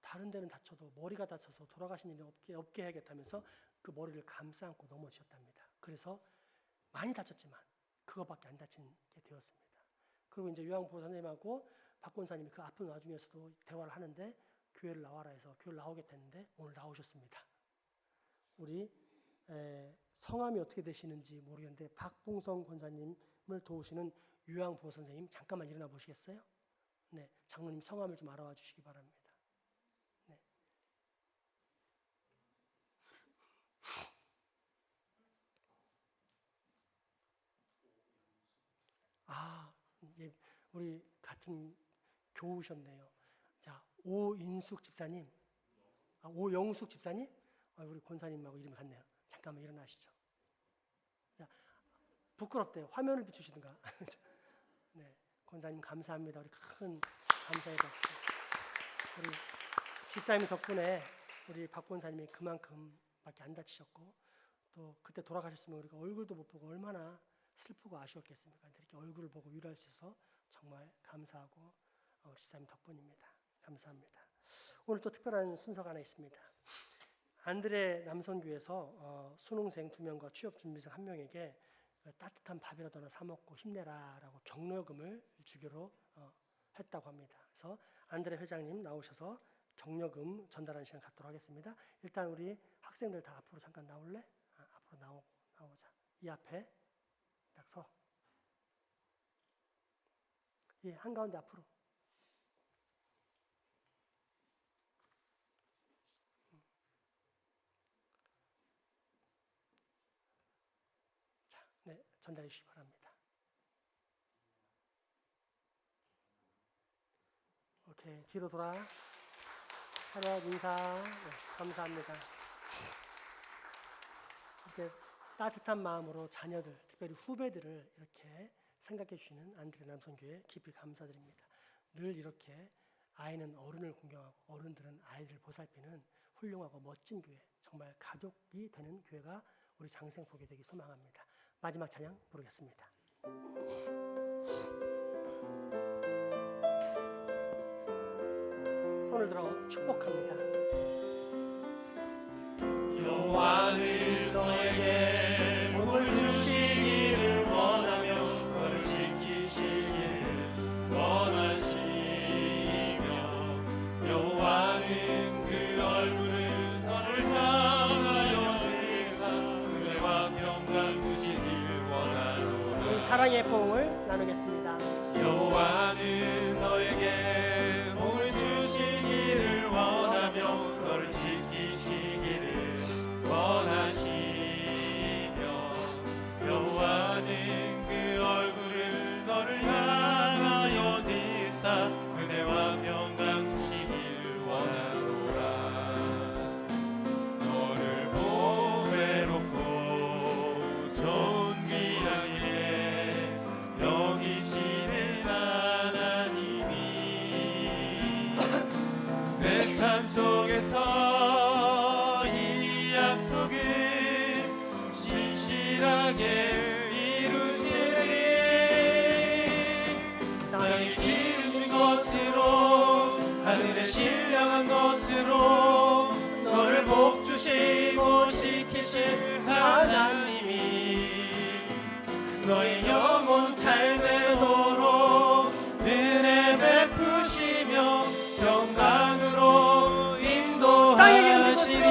S5: 다른 데는 다쳐도 머리가 다쳐서 돌아가신 일이 없게 해야겠다면서 그 머리를 감싸 안고 넘어지셨답니다. 그래서 많이 다쳤지만 그거밖에 안 다친 게 되었습니다. 그리고 이제 요양보호사 선생님하고 박 권사님이 그 아픈 와중에서도 대화를 하는데 교회를 나와라 해서 교회를 나오겠다 했는데 오늘 나오셨습니다. 우리 성함이 어떻게 되시는지 모르겠는데 박봉성 권사님을 도우시는 요양보호사 선생님 잠깐만 일어나 보시겠어요? 네, 장로님 성함을 좀 알아와 주시기 바랍니다. 네. 예, 우리 같은 교우셨네요. 자, 오인숙 집사님, 오영숙 집사님, 우리 권사님하고 이름이 같네요. 잠깐만 일어나시죠. 자, 부끄럽대요. 화면을 비추시든가. 네, 권사님 감사합니다. 우리 큰 감사의 박수. 우리 집사님 덕분에 우리 박 권사님이 그만큼밖에 안 다치셨고 또 그때 돌아가셨으면 우리가 얼굴도 못 보고 얼마나 슬프고 아쉬웠겠습니까? 이렇게 얼굴을 보고 위로할 수 있어서 정말 감사하고 우리 집사님 덕분입니다. 감사합니다. 오늘 또 특별한 순서가 하나 있습니다. 안드레 남선교에서 수능생 2명과 취업준비생 1명에게 따뜻한 밥이라도 하나 사 먹고 힘내라라고 격려금을 주기로 했다고 합니다. 그래서 안드레 회장님 나오셔서 격려금 전달하는 시간 갖도록 하겠습니다. 일단 우리 학생들 다 앞으로 잠깐 나올래? 앞으로 나오자. 이 앞에 딱 서. 이 한가운데 앞으로. 자, 네, 전달해 주시기 바랍니다. 오케이, 뒤로 돌아. 차렷 인사. 네, 감사합니다. 이렇게 따뜻한 마음으로 자녀들, 특별히 후배들을 이렇게 생각해 주시는 안드레 남선교회 깊이 감사드립니다. 늘 이렇게 아이는 어른을 공경하고 어른들은 아이를 보살피는 훌륭하고 멋진 교회, 정말 가족이 되는 교회가 우리 장생포교 되기 소망합니다. 마지막 찬양 부르겠습니다. 손을 들어 축복합니다.
S4: 여호와는 너에게 복을 주시기를 원하며 너를 지키시기를 원하시며 여호와는 그 얼굴을 너를 향하여 들사 은혜와 평강 주시기를 원하노라.
S5: 사랑의 포옹을 나누겠습니다.
S4: 여호와는 너에게 복을 주시기를 원하며 너를 지키시기를 원하시며 여호와는 그 얼굴을 너를 향하여 드사 은혜와 평강 주시기를 원하노라. 너를 보배롭고 존귀하게 여기시는 하나님이 내 삶 속에서 이 약속을 신실하게 이루시리. 땅에 기름진 것으로 하늘에 신령한 것으로 너를 복주시고 지키실 하나님이 너의 영혼 잘 되도록 은혜 베푸시며 영광으로 인도하시니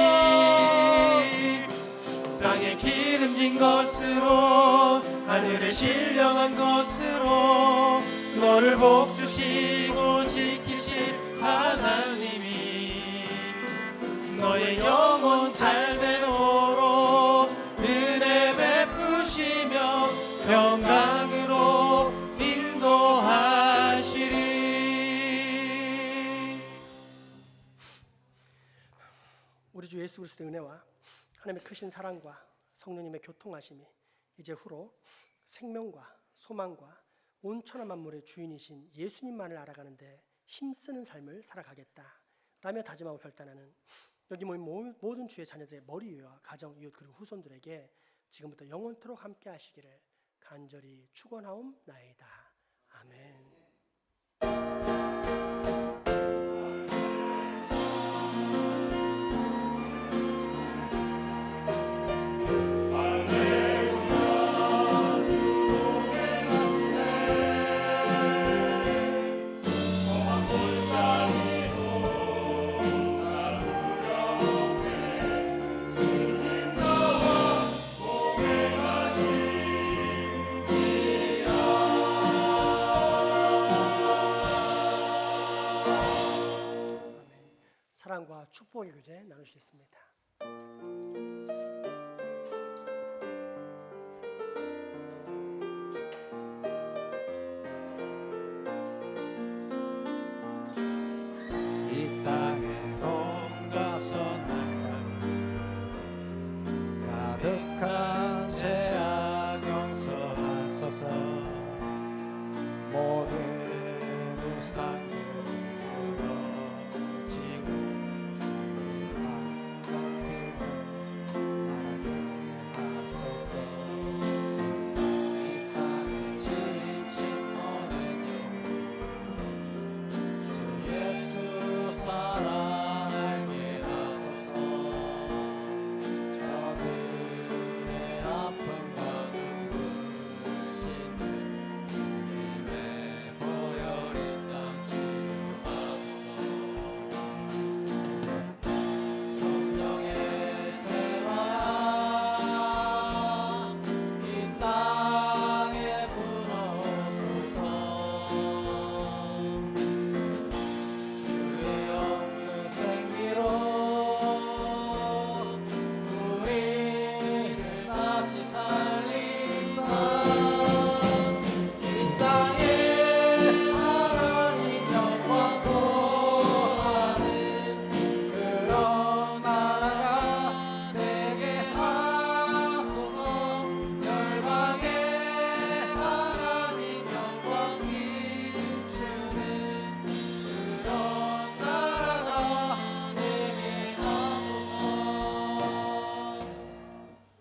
S4: 땅에 기름진 것으로 하늘에 신령한 것으로 너를 복주시고 지키실 하나님이 너의 영혼 잘 되도록 은혜 베푸시며 영광으로 인도하시리.
S5: 우리 주 예수 그리스도의 은혜와 하나님의 크신 사랑과 성령님의 교통하심이 이제 후로 생명과 소망과 온천한 만물의 주인이신 예수님만을 알아가는데 힘쓰는 삶을 살아가겠다 라며 다짐하고 결단하는 여기 모인 모든 주의 자녀들의 머리 위와 가정, 이웃 그리고 후손들에게 지금부터 영원토록 함께 하시기를 간절히 축원하옵나이다. 아멘. 사랑과 축복의 교제 나누시겠습니다.